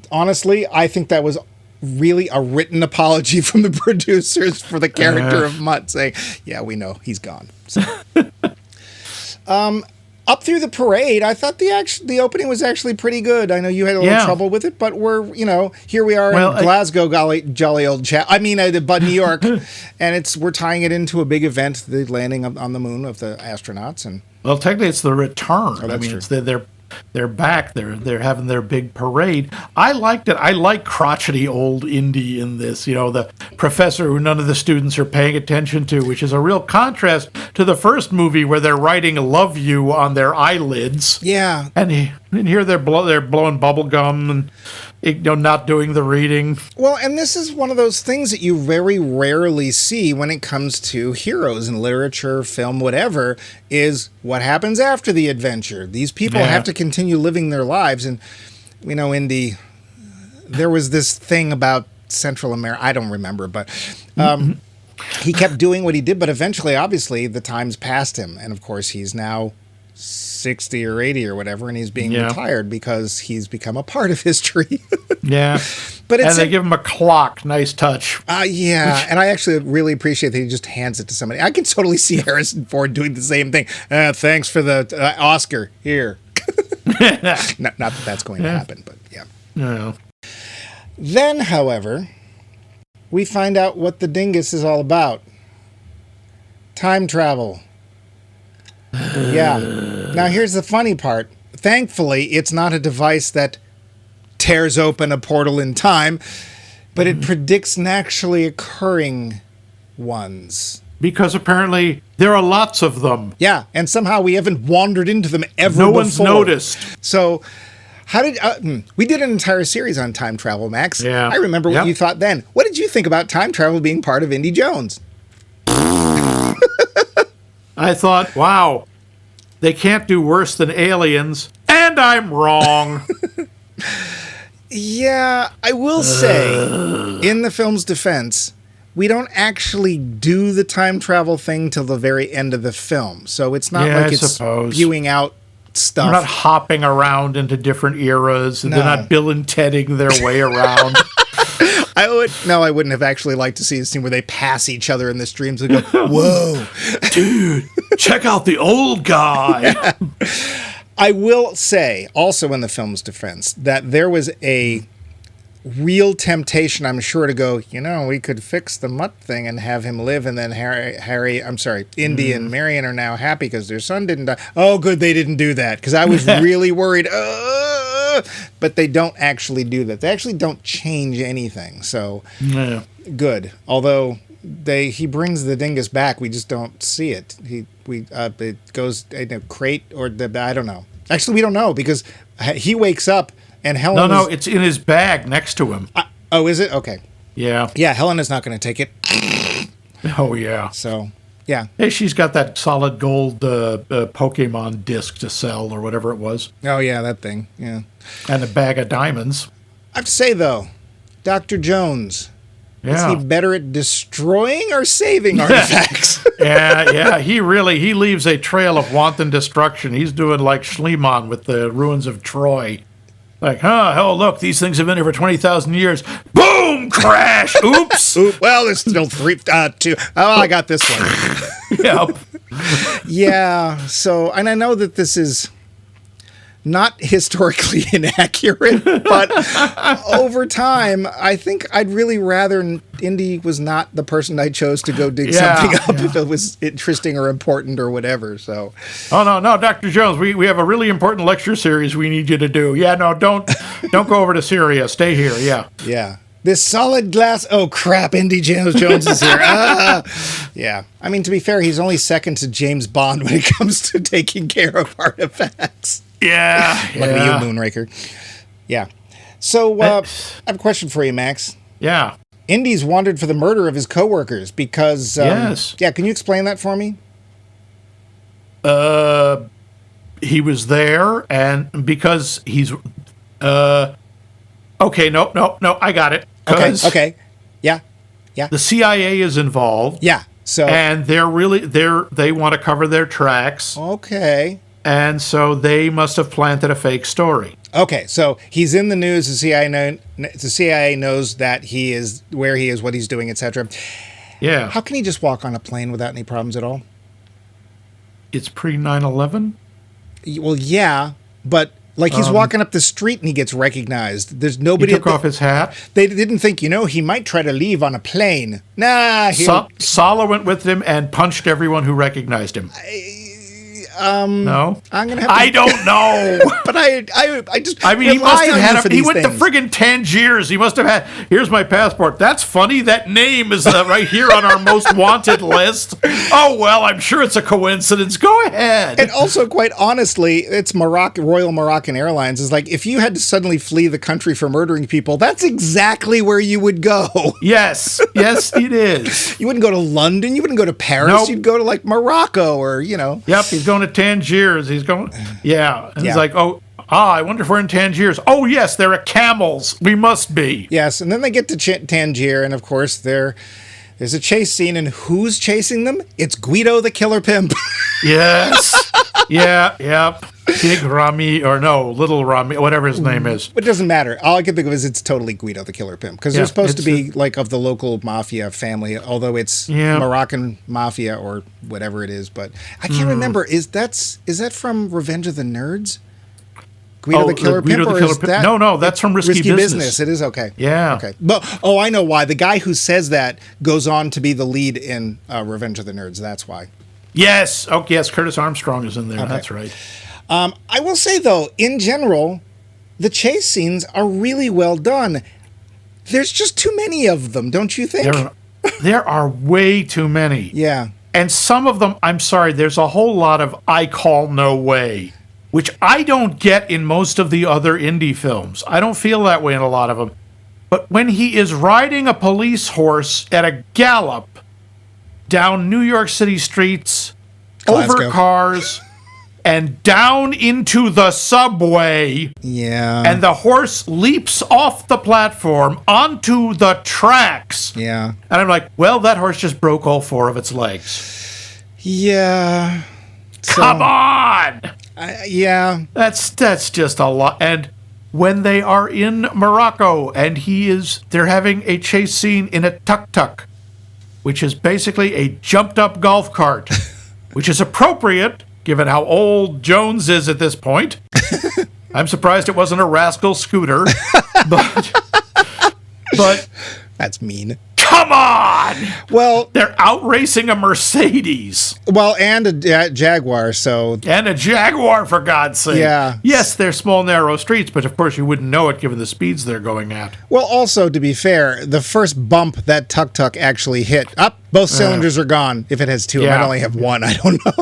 think that was really a written apology from the producers for the character of Mutt saying, yeah, we know, he's gone. So. Up through the parade, I thought the opening was actually pretty good. I know you had a little trouble with it, but we're, here we are in Glasgow, jolly old chap. I mean, but New York, and we're tying it into a big event, the landing on the moon of the astronauts. And well, technically, it's the return. Oh, that's true. It's they're back. They're having their big parade. I liked it. I like crotchety old Indy in this. The professor who none of the students are paying attention to, which is a real contrast to the first movie where they're writing "love you" on their eyelids. Yeah, and here they're blowing bubble gum and not doing the reading. Well, and this is one of those things that you very rarely see when it comes to heroes in literature, film, whatever, is what happens after the adventure. These people have to continue living their lives. And, Indy, there was this thing about Central America, I don't remember, but he kept doing what he did, but eventually, obviously, the times passed him. And, of course, he's now 60 or 80 or whatever, and he's being retired because he's become a part of history. But they give him a clock. Nice touch. And I actually really appreciate that he just hands it to somebody. I can totally see Harrison Ford doing the same thing. Thanks for the Oscar. Here. not that that's going to happen, but yeah. No. Then, however, we find out what the dingus is all about. Time travel. Now, here's the funny part. Thankfully, it's not a device that tears open a portal in time, but it predicts naturally occurring ones. Because apparently there are lots of them. Yeah, and somehow we haven't wandered into them ever before. No one's noticed. So, we did an entire series on time travel, Max. Yeah. I remember what you thought then. What did you think about time travel being part of Indy Jones? I thought, wow, they can't do worse than Aliens, and I'm wrong. Yeah, I will say, in the film's defense, we don't actually do the time travel thing till the very end of the film. So it's not Yeah, like I it's suppose. spewing out stuff. They're not hopping around into different eras, and No. they're not Bill and Tedding their way around. I wouldn't have actually liked to see a scene where they pass each other in the streams and go, whoa. Dude, check out the old guy. I will say, also in the film's defense, that there was a real temptation, I'm sure, to go, we could fix the Mutt thing and have him live, and then Indy and Marion are now happy because their son didn't die. Oh, good, they didn't do that, because I was really worried. But they don't actually do that. They actually don't change anything, so good. Although he brings the dingus back, we just don't see it. It goes in a crate or I don't know. Actually, we don't know because he wakes up and Helen. No, it's in his bag next to him. Is it? Okay. Yeah. Yeah, Helen is not going to take it. Oh, yeah. So, yeah. Hey, she's got that solid gold Pokemon disc to sell or whatever it was. Oh, yeah, that thing. Yeah. And a bag of diamonds. I have to say, though, Dr. Jones, is he better at destroying or saving artifacts? Yeah. He leaves a trail of wanton destruction. He's doing like Schliemann with the ruins of Troy. Like, look, these things have been here for 20,000 years. Boom! Crash! Oops! Well, there's still 2. Oh, I got this one. Yep. Yeah, so, and I know that this is not historically inaccurate, but over time, I think I'd really rather Indy was not the person I chose to go dig something up if it was interesting or important or whatever. So, no, Dr. Jones, we have a really important lecture series we need you to do. Yeah, no, don't go over to Syria. Stay here. Yeah. Yeah. This solid glass. Oh crap! Indy Jones is here. Yeah. I mean, to be fair, he's only second to James Bond when it comes to taking care of artifacts. Yeah. Look at you, Moonraker. Yeah. So, I have a question for you, Max. Yeah. Indy's wanted for the murder of his coworkers because. Yes. Yeah. Can you explain that for me? He was there, and because he's. Okay. No. I got it. Okay. Yeah. The CIA is involved. Yeah. So. And they want to cover their tracks. Okay. And so they must have planted a fake story. Okay, so he's in the news. The CIA knows that he is where he is, what he's doing, etc. Yeah. How can he just walk on a plane without any problems at all? It's pre 9/11. Well, yeah, but like he's walking up the street and he gets recognized. There's nobody. He took off his hat. They didn't think, he might try to leave on a plane. Nah. Sala went with him and punched everyone who recognized him. No, I'm gonna have. I don't know, but I just. I mean, he must have had. He went things. to friggin' Tangiers. He must have had. Here's my passport. That's funny. That name is right here on our most wanted list. Oh well, I'm sure it's a coincidence. Go ahead. And also, quite honestly, it's Royal Moroccan Airlines. Is like if you had to suddenly flee the country for murdering people, that's exactly where you would go. Yes, it is. You wouldn't go to London. You wouldn't go to Paris. Nope. You'd go to like Morocco or Yep, he's going to Tangiers. He's going. Yeah, and Yeah. he's like, I wonder if we're in Tangiers. Oh yes, there are camels. We must be. Yes, and then they get to Tangier, and of course there's a chase scene, and who's chasing them? It's Guido the Killer Pimp. Yes. Yep. Big Rami, or no, Little Rami, whatever his name is. It doesn't matter. All I can think of is it's totally Guido the Killer Pimp, because they're supposed to be like of the local mafia family, although it's Moroccan mafia or whatever it is. But I can't remember. Is that from Revenge of the Nerds? Guido the Killer Pimp, or is that No, that's from Risky Business. It is okay. Yeah. Okay. But I know why. The guy who says that goes on to be the lead in Revenge of the Nerds. That's why. Yes. Okay. Yes. Curtis Armstrong is in there. Okay. That's right. I will say, though, in general, the chase scenes are really well done. There's just too many of them, don't you think? There are way too many. Yeah. And some of them, I'm sorry, there's a whole lot of I call no way, which I don't get in most of the other indie films. I don't feel that way in a lot of them. But when he is riding a police horse at a gallop down New York City streets, Glasgow. over cars, and down into the subway. Yeah. And the horse leaps off the platform onto the tracks. Yeah. And I'm like, well, that horse just broke all 4 of its legs. Yeah. Come on! Yeah. That's just a lot. And when they are in Morocco and they're having a chase scene in a tuk-tuk, which is basically a jumped-up golf cart, which is appropriate given how old Jones is at this point. I'm surprised it wasn't a rascal scooter, but That's mean. come on! Well, They're outracing a Mercedes and a Jaguar, so and a Jaguar, for God's sake. Yeah. Yes, they're small, narrow streets, but of course you wouldn't know it given the speeds they're going at. well, also, to be fair, the first bump that tuk-tuk actually hit, both cylinders are gone. If it has 2, it Yeah. might only have 1. I don't know.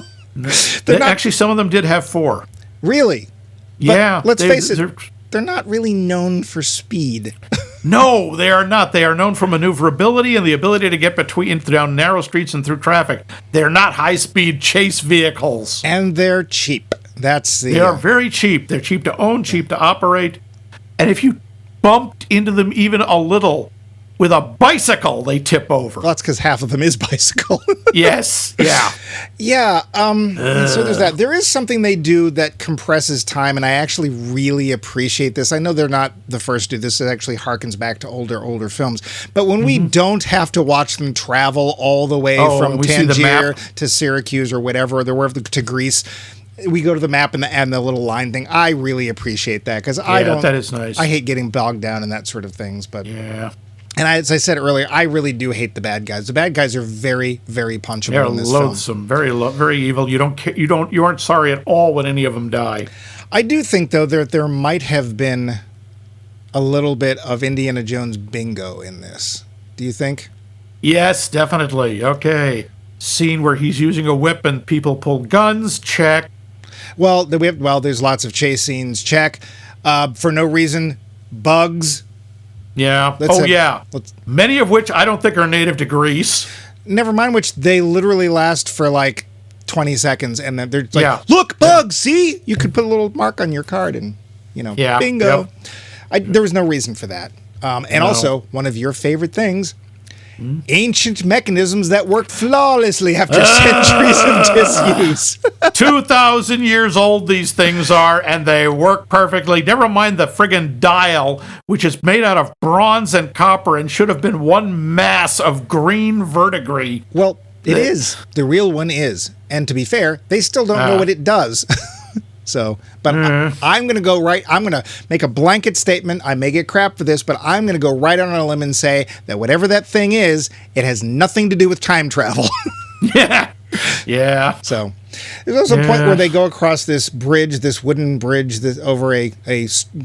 They're not Actually, some of them did have 4. really. But Yeah. let's face it, they're- they're not really known for speed. No, they are not. They are known for maneuverability and the ability to get down narrow streets and through traffic. They're not high-speed chase vehicles. And they're cheap. That's the... They are very cheap. They're cheap to own, cheap to operate. And if you bumped into them even a little with a bicycle, they tip over. Well, that's because half of them is bicycle. Yes. Yeah. Yeah, so there's that. There is something they do that compresses time, and I actually really appreciate this. I know they're not the first to do this. It actually harkens back to older films. But when we don't have to watch them travel all the way from we see the Tangier map. to Syracuse or whatever, or to Greece, we go to the map and the little line thing. I really appreciate that because that is nice. I hate getting bogged down in that sort of things. But Yeah. and as I said earlier, I really do hate the bad guys. The bad guys are very, very punchable They're in this film. loathsome, very evil. You aren't sorry at all when any of them die. I do think, though, that there might have been a little bit of Indiana Jones bingo in this. Do you think? Yes, definitely. Okay. Scene where he's using a whip and people pull guns. Check. Well, there's lots of chase scenes. Check. For no reason, bugs. Yeah. Let's have- yeah. let's- Many of which I don't think are native to Greece. Never mind which they literally last for like 20 seconds, and then they're like, Yeah. "Look, bugs! See, you could put a little mark on your card, and Yeah. bingo." Yep. There was no reason for that. And also, one of your favorite things. Ancient mechanisms that work flawlessly after centuries of disuse. 2,000 years old these things are, and they work perfectly. Never mind the friggin' dial, which is made out of bronze and copper and should have been one mass of green verdigris. Well, it is. The real one is. And to be fair, they still don't know what it does. So, but I'm going to go right. I'm going to make a blanket statement. I may get crap for this, but I'm going to go right on a limb and say that whatever that thing is, it has nothing to do with time travel. Yeah. Yeah. So there's also a point where they go across this bridge, this wooden bridge over a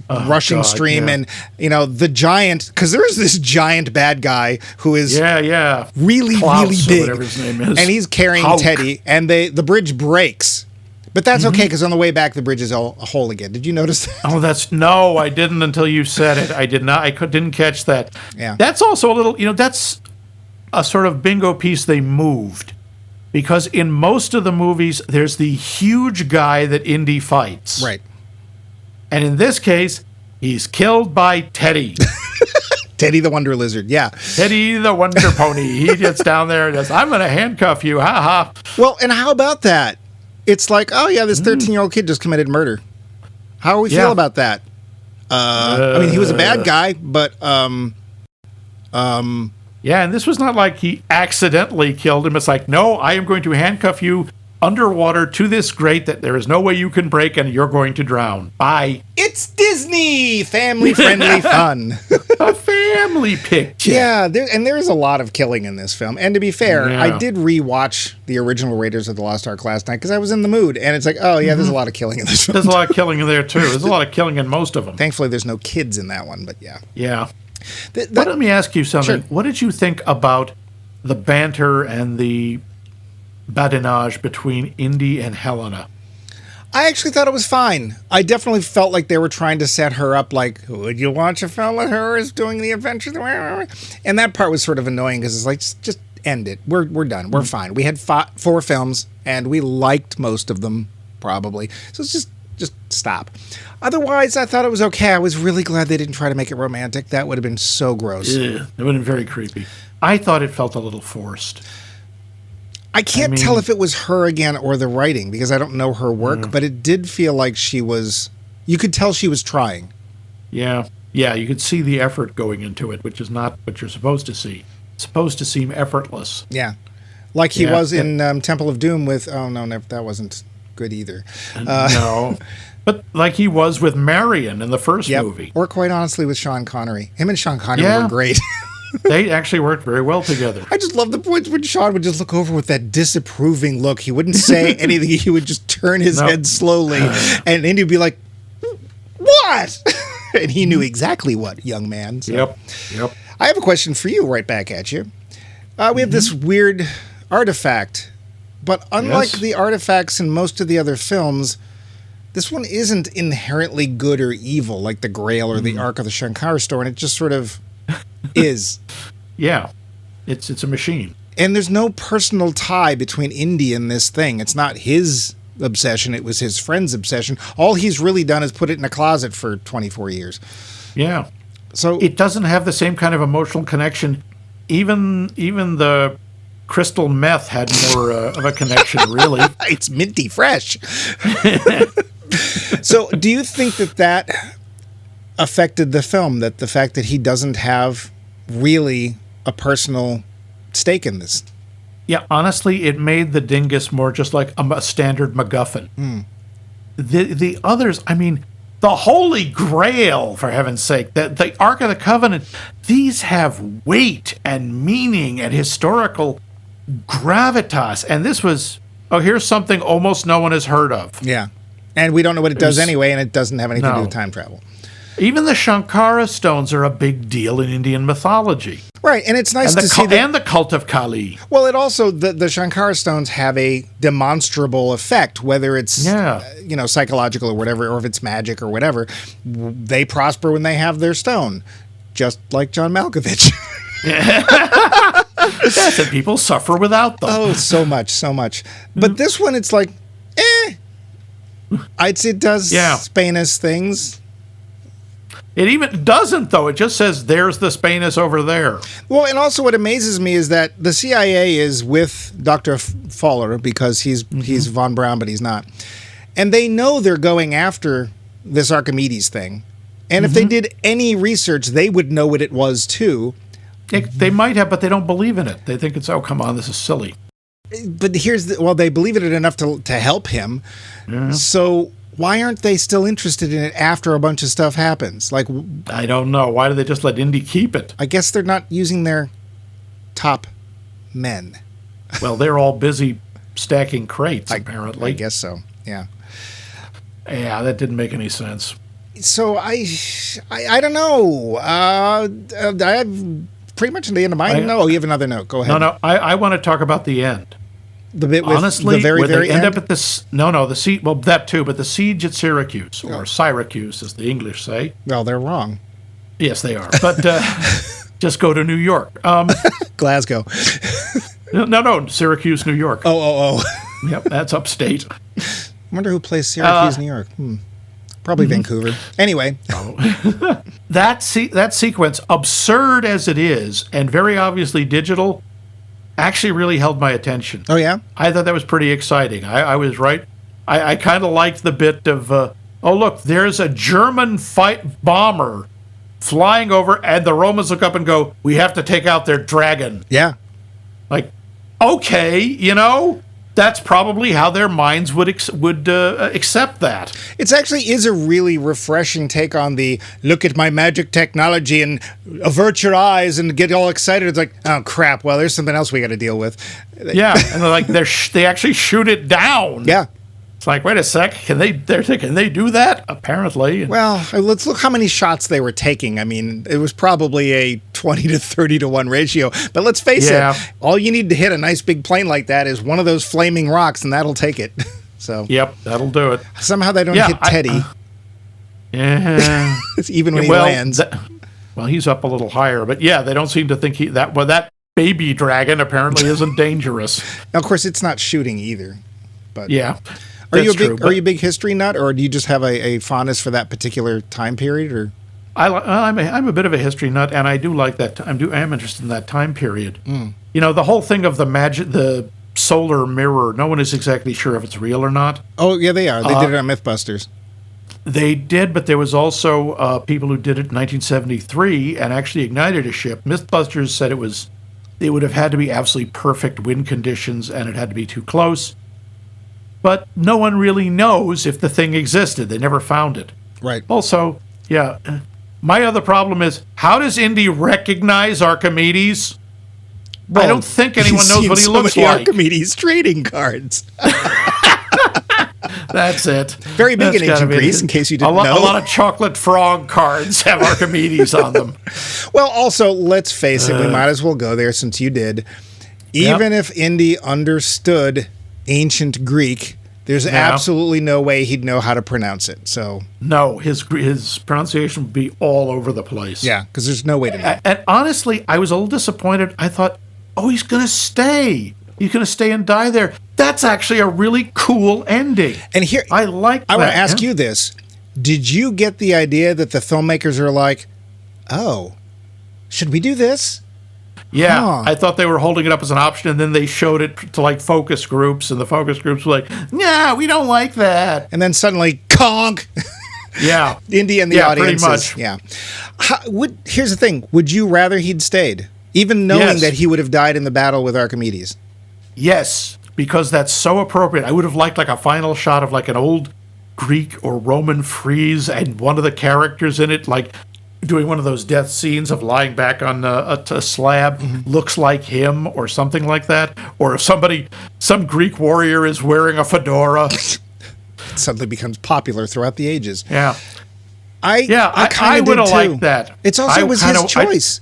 rushing stream. yeah. And, the giant, because there is this giant bad guy who is Yeah. really, Klaus, really or big. whatever his name is. And he's carrying Hulk. Teddy, and the bridge breaks. But that's okay, because on the way back, the bridge is a hole again. Did you notice that? Oh, no, I didn't until you said it. I did not. Didn't catch that. Yeah. That's also a little, that's a sort of bingo piece they moved. Because in most of the movies, there's the huge guy that Indy fights. Right. And in this case, he's killed by Teddy. Teddy the Wonder Lizard, yeah. Teddy the Wonder Pony. He gets down there and says, I'm going to handcuff you. Ha ha. Well, and how about that? It's like, oh, yeah, this 13-year-old kid just committed murder. How do we feel about that? I mean, he was a bad guy, but... Yeah, and this was not like he accidentally killed him. It's like, no, I am going to handcuff you underwater to this grate that there is no way you can break and you're going to drown. Bye. It's Disney! Family-friendly fun. A family picture. Yeah, there is a lot of killing in this film. And to be fair, Yeah. I did rewatch the original Raiders of the Lost Ark last night because I was in the mood. And it's like, oh, yeah, there's a lot of killing in this film. There's a lot of killing in there, too. There's a lot of killing in most of them. Thankfully, there's no kids in that one, but yeah. Yeah. But let me ask you something. Sure. What did you think about the banter and the badinage between Indy and Helena? I actually thought it was fine. I definitely felt like they were trying to set her up like, would you watch a film with her as doing the adventure? And that part was sort of annoying because it's like, just end it. We're done. We're fine. We had 4 films, and we liked most of them. probably. So it's just stop. Otherwise, I thought it was okay. I was really glad they didn't try to make it romantic. That would have been so gross. Yeah, it would have been very creepy. I thought it felt a little forced. I can't tell if it was her again or the writing because I don't know her work, but it did feel like you could tell she was trying. Yeah. Yeah, you could see the effort going into it, which is not what you're supposed to see. It's supposed to seem effortless. Yeah. Like he was in Temple of Doom with, that wasn't good either. No. But like he was with Marion in the first movie. Or quite honestly with Sean Connery. Him and Sean Connery were great. They actually worked very well together. I just love the points when Sean would just look over with that disapproving look. He wouldn't say anything. He would just turn his head slowly. And Indy would be like, what? And he knew exactly what, young man. So. Yep. I have a question for you right back at you. We have this weird artifact. But unlike the artifacts in most of the other films, this one isn't inherently good or evil like the Grail or the Ark of the Sankara store. And it just sort of is. Yeah, it's a machine. And there's no personal tie between Indy and this thing. It's not his obsession. It was his friend's obsession. All he's really done is put it in a closet for 24 years. Yeah. So it doesn't have the same kind of emotional connection. Even the crystal meth had more of a connection, really. It's minty fresh. So do you think that affected the film, that the fact that he doesn't have really a personal stake in this? Yeah, honestly, it made the dingus more just like a standard MacGuffin. The others, I mean, the Holy Grail, for heaven's sake, the Ark of the Covenant, these have weight and meaning and historical gravitas. And this was, here's something almost no one has heard of. Yeah. And we don't know what it does anyway, and it doesn't have anything to do with time travel. Even the Sankara stones are a big deal in Indian mythology. Right, and it's nice to see that. And the cult of Kali. Well, it also, the Sankara stones have a demonstrable effect, whether it's, psychological or whatever, or if it's magic or whatever. They prosper when they have their stone, just like John Malkovich. Yes, and people suffer without them. Oh, so much. But this one, it's like, I'd say it does Spanus things. It even doesn't, though. It just says, there's the Spanus over there. Well, and also what amazes me is that the CIA is with Dr. Fowler because he's Von Braun, but he's not. And they know they're going after this Archimedes thing. And if they did any research, they would know what it was, too. They might have, but they don't believe in it. They think it's, come on, this is silly. But they believe in it enough to help him. Yeah. So why aren't they still interested in it after a bunch of stuff happens? Like, I don't know. Why do they just let Indy keep it? I guess they're not using their top men. Well, they're all busy stacking crates, apparently. I guess so, yeah. Yeah, that didn't make any sense. So I don't know. I have pretty much the end of mine. No, you have another note. Go ahead. No, I want to talk about the end. The bit with honestly, the very, very they end end? up at this. No, the siege. Well, that too, but the siege at Syracuse, or Syracuse, as the English say. Well, they're wrong. Yes, they are. But just go to New York. Glasgow. No, Syracuse, New York. Oh. Yep, that's upstate. I wonder who plays Syracuse, New York. Probably Vancouver. Anyway. That sequence, absurd as it is, and very obviously digital, actually really held my attention. Oh, yeah? I thought that was pretty exciting. I was right. I kind of liked the bit of, look, there's a German bomber flying over, and the Romans look up and go, we have to take out their dragon. Yeah. Like, okay, that's probably how their minds would accept that. It actually is a really refreshing take on the look at my magic technology and avert your eyes and get all excited. It's like, oh crap! Well, there's something else we got to deal with. Yeah, and they're like they actually shoot it down. Yeah. It's like, wait a sec, can they do that? Apparently. Well, let's look how many shots they were taking. I mean, it was probably a 20 to 30 to 1 ratio. But let's face it, all you need to hit a nice big plane like that is one of those flaming rocks, and that'll take it. So. Yep, that'll do it. Somehow they don't hit Teddy. Yeah. Even when he lands. Well, he's up a little higher, but yeah, they don't seem to think that baby dragon apparently isn't dangerous. Now, of course, it's not shooting either. But yeah. Are you That's true, a big history nut, or do you just have a fondness for that particular time period? Or I'm a bit of a history nut, and I do like that. I am interested in that time period. You know, the whole thing of the solar mirror. No one is exactly sure if it's real or not. oh yeah, they are. They did it on MythBusters. They did, but there was also people who did it in 1973 and actually ignited a ship. Mythbusters said it would have had to be absolutely perfect wind conditions, and it had to be too close. But no one really knows if the thing existed. They never found it. Right. Also, yeah, my other problem is, how does Indy recognize Archimedes? I don't think anyone knows what he looks like. Archimedes trading cards. That's it. Very big in That's gotta ancient be Greece, it. in case you didn't A know. lot of chocolate frog cards have Archimedes on them. Well, also, let's face it, we might as well go there since you did. Even if Indy understood ancient Greek, there's absolutely no way he'd know how to pronounce it. So No, his pronunciation would be all over the place. yeah, because there's no way to know. And honestly, I was a little disappointed. I thought, oh, he's going to stay. He's going to stay and die there. That's actually a really cool ending. And here, I like that. I want to ask you this. Did you get the idea that the filmmakers are like, oh, should we do this? Yeah, Huh. I thought they were holding it up as an option, and then they showed it to like focus groups, and the focus groups were like, "Nah, we don't like that." And then suddenly, conk! Yeah, Indy and the Yeah, audience. pretty much. Yeah. Here's the thing. Would you rather he'd stayed? Even knowing Yes. that he would have died in the battle with Archimedes? yes, because that's so appropriate. I would have liked like a final shot of like an old Greek or Roman frieze, and one of the characters in it, like doing one of those death scenes of lying back on a slab, looks like him or something like that. Or if some Greek warrior is wearing a fedora. It suddenly becomes popular throughout the ages. Yeah. I I would have liked that. It's also was his choice.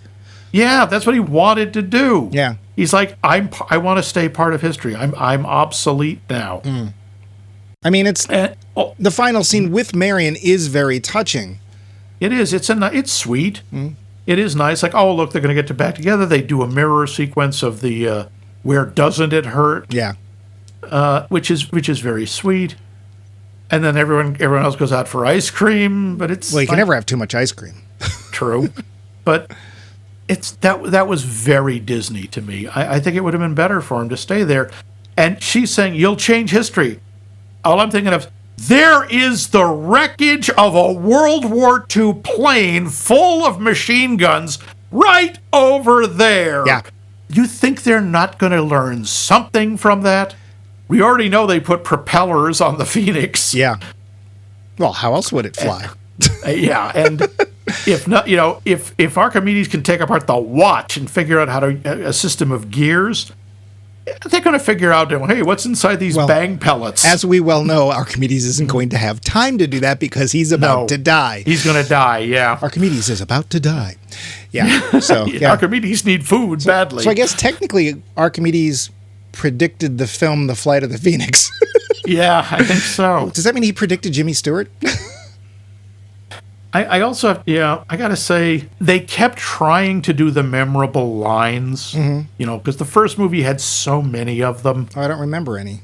Yeah, that's what he wanted to do. Yeah. He's like, I want to stay part of history. I'm obsolete now. I mean, it's And, oh, the final scene with Marion is very touching. it is. It's sweet. It is nice. Like, oh, look, they're going to get back together. They do a mirror sequence of the where doesn't it hurt, Yeah. which is very sweet. And then everyone else goes out for ice cream, but it's Well, you can never have too much ice cream. true. But it's that was very Disney to me. I think it would have been better for him to stay there. And she's saying, "You'll change history." All I'm thinking of, there is the wreckage of a World War II plane full of machine guns right over there. Yeah. You think they're not going to learn something from that? We already know they put propellers on the Phoenix. Yeah. Well, how else would it fly? Yeah, and if not, if Archimedes can take apart the watch and figure out how to a system of gears, they're going to figure out, hey, what's inside these bang pellets? As we well know, Archimedes isn't going to have time to do that because he's about to die. He's going to die. Yeah. Archimedes is about to die. Yeah. So yeah. Archimedes need food badly. So I guess technically Archimedes predicted the film The Flight of the Phoenix. Yeah, I think so. Does that mean he predicted Jimmy Stewart? I also have, I got to say, they kept trying to do the memorable lines, because the first movie had so many of them. I don't remember any.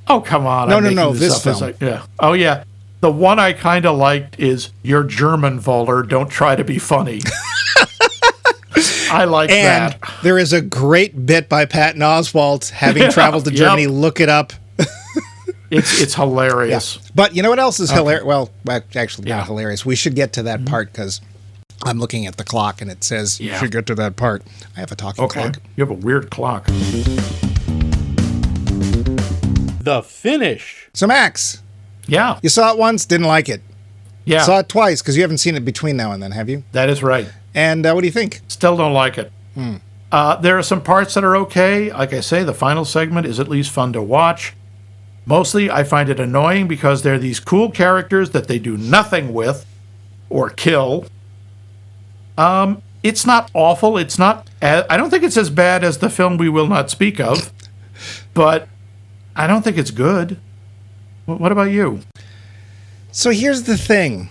Oh, come on. No, this film. Yeah. Oh, yeah. The one I kind of liked is, "You're German, Voller, don't try to be funny." I like And that. there is a great bit by Patton Oswalt, having traveled to Germany. Look it up. It's hilarious. But you know what else is hilarious? Well, actually, not hilarious. We should get to that part because I'm looking at the clock and it says you should get to that part. I have a talking clock. You have a weird clock. The finish. So, Max, Yeah. you saw it once, didn't like it. Yeah. Saw it twice because you haven't seen it between now and then, have you? That is right. And what do you think? Still don't like it. There are some parts that are okay. Like I say, the final segment is at least fun to watch. Mostly, I find it annoying because they're these cool characters that they do nothing with or kill. It's not awful. It's not. I don't think it's as bad as the film we will not speak of, but I don't think it's good. What about you? So here's the thing.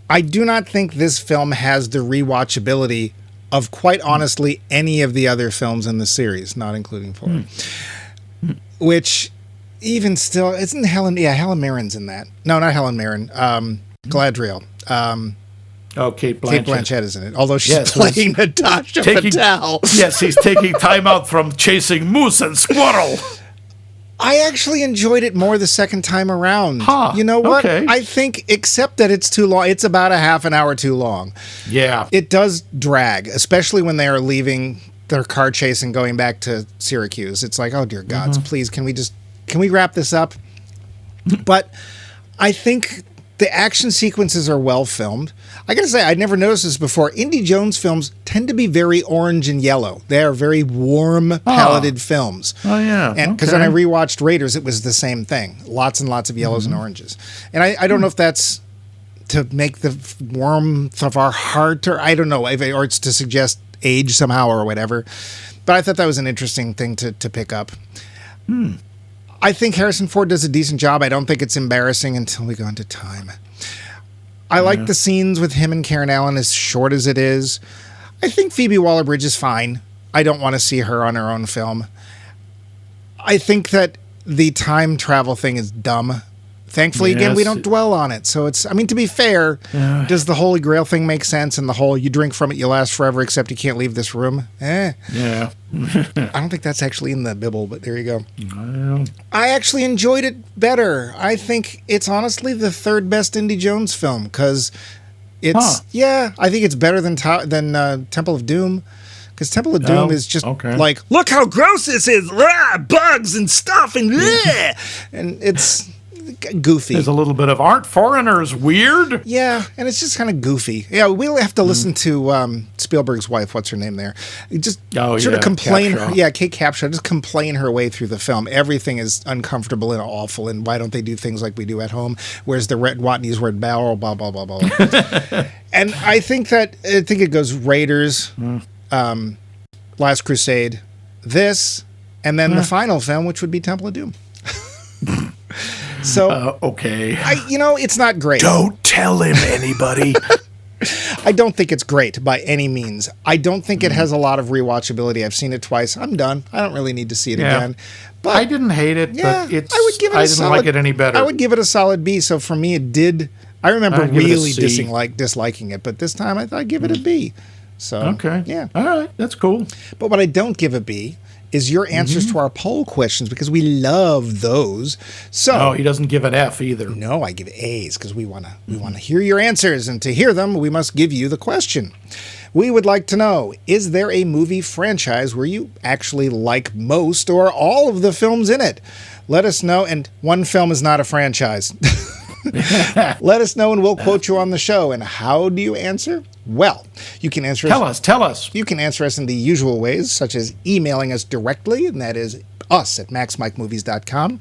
I do not think this film has the rewatchability of, quite honestly, any of the other films in the series, not including 4. Which even still, isn't Helen? Yeah, Helen Mirren's in that. No, not Helen Mirren. Galadriel. Oh, Kate Blanchett. Kate Blanchett is in it, although she's playing Natasha Patel. Yes, he's taking time out from chasing moose and squirrel. I actually enjoyed it more the second time around. Huh, you know what? okay. I think, except that it's too long. It's about a half an hour too long. Yeah. It does drag, especially when they are leaving their car chase and going back to Syracuse. It's like, oh dear gods, please, can we wrap this up? But I think the action sequences are well filmed. I gotta say, I'd never noticed this before. Indy Jones films tend to be very orange and yellow. They are very warm paleted films. Oh, yeah. And because when I rewatched Raiders, it was the same thing. Lots and lots of yellows and oranges. And I don't know if that's to make the warmth of our heart, or I don't know, or it's to suggest age somehow or whatever. But I thought that was an interesting thing to pick up. I think Harrison Ford does a decent job. I don't think it's embarrassing until we go into time. I like the scenes with him and Karen Allen, as short as it is. I think Phoebe Waller-Bridge is fine. I don't want to see her on her own film. I think that the time travel thing is dumb. Thankfully, again, we don't dwell on it. So it's, I mean, to be fair, does the Holy Grail thing make sense? And the whole, you drink from it, you last forever, except you can't leave this room? Yeah. I don't think that's actually in the Bible, but there you go. I actually enjoyed it better. I think it's honestly the third best Indy Jones film, because it's, I think it's better than Temple of Doom. Because Temple of Doom is just like, look how gross this is! Bugs and stuff and and it's goofy. There's a little bit of, aren't foreigners weird? Yeah, and it's just kind of goofy. Yeah, we'll have to listen to Spielberg's wife, what's her name there? Just sort of complain. Kate Capshaw, just complain her way through the film. Everything is uncomfortable and awful, and why don't they do things like we do at home? Where's the Red Watney's word barrel, blah, blah, blah, blah. And I think it goes Raiders, Last Crusade, this, and then the final film, which would be Temple of Doom. So, it's not great. Don't tell him, anybody. I don't think it's great by any means. I don't think it has a lot of rewatchability. I've seen it twice. I'm done. I don't really need to see it again. But I didn't hate it, but I didn't like it any better. I would give it a solid B. So for me, it did. I remember really disliking it, but this time I thought I'd give it a B. So, all right, that's cool. But what I don't give a B is your answers to our poll questions, because we love those. So he doesn't give an F either. No, I give A's because we want to hear your answers, and to hear them, we must give you the question. We would like to know, is there a movie franchise where you actually like most or all of the films in it? Let us know, and one film is not a franchise. Let us know and we'll quote you on the show. And how do you answer? Well, you can answer us. Tell us. You can answer us in the usual ways, such as emailing us directly, and that is us at maxmikemovies.com.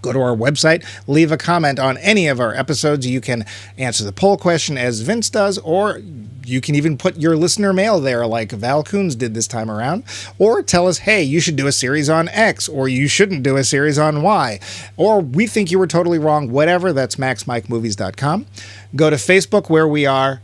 Go to our website, leave a comment on any of our episodes. You can answer the poll question as Vince does, or you can even put your listener mail there like Val Coons did this time around. Or tell us, hey, you should do a series on X, or you shouldn't do a series on Y. Or we think you were totally wrong, whatever. That's maxmikemovies.com. Go to Facebook, where we are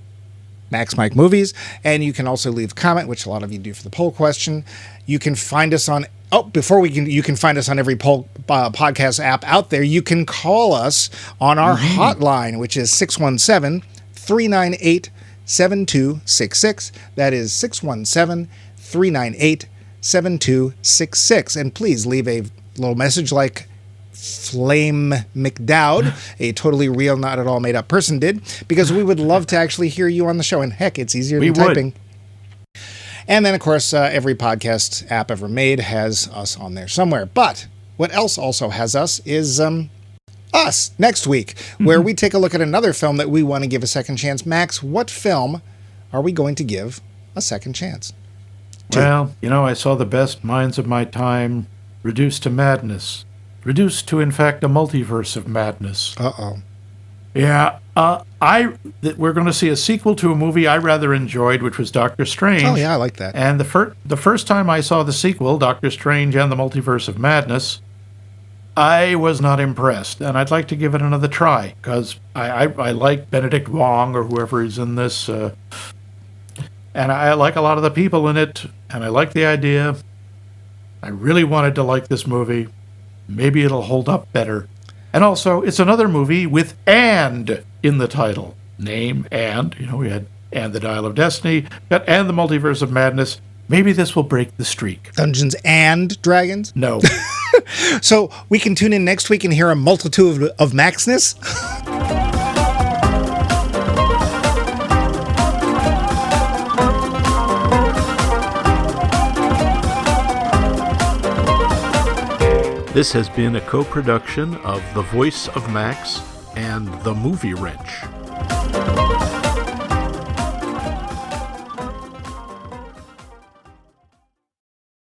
Max Mike Movies, and you can also leave a comment, which a lot of you do for the poll question. You can find us on you can find us on every poll podcast app out there. You can call us on our hotline, which is 617-398-7266. That is 617-398-7266. And please leave a little message like Flame McDowd, a totally real, not at all made up person, did, because we would love to actually hear you on the show. And heck, it's easier than typing. And then, of course, every podcast app ever made has us on there somewhere. But what else also has us is us next week, where we take a look at another film that we want to give a second chance. Max, what film are we going to give a second chance to? Well, I saw the best minds of my time reduced to madness. Reduced to, in fact, a multiverse of madness. Uh-oh. Yeah. We're going to see a sequel to a movie I rather enjoyed, which was Doctor Strange. Oh, yeah, I like that. And the first time I saw the sequel, Doctor Strange and the Multiverse of Madness, I was not impressed. And I'd like to give it another try, because I like Benedict Wong, or whoever is in this. And I like a lot of the people in it, and I like the idea. I really wanted to like this movie. maybe it'll hold up better. And also, it's another movie with "and" in the title. Name "and." We had "and the Dial of Destiny," got "and the Multiverse of Madness." Maybe this will break the streak. Dungeons and Dragons? No. So we can tune in next week and hear a multitude of Maxness? This has been a co-production of The Voice of Max and The Movie Wrench.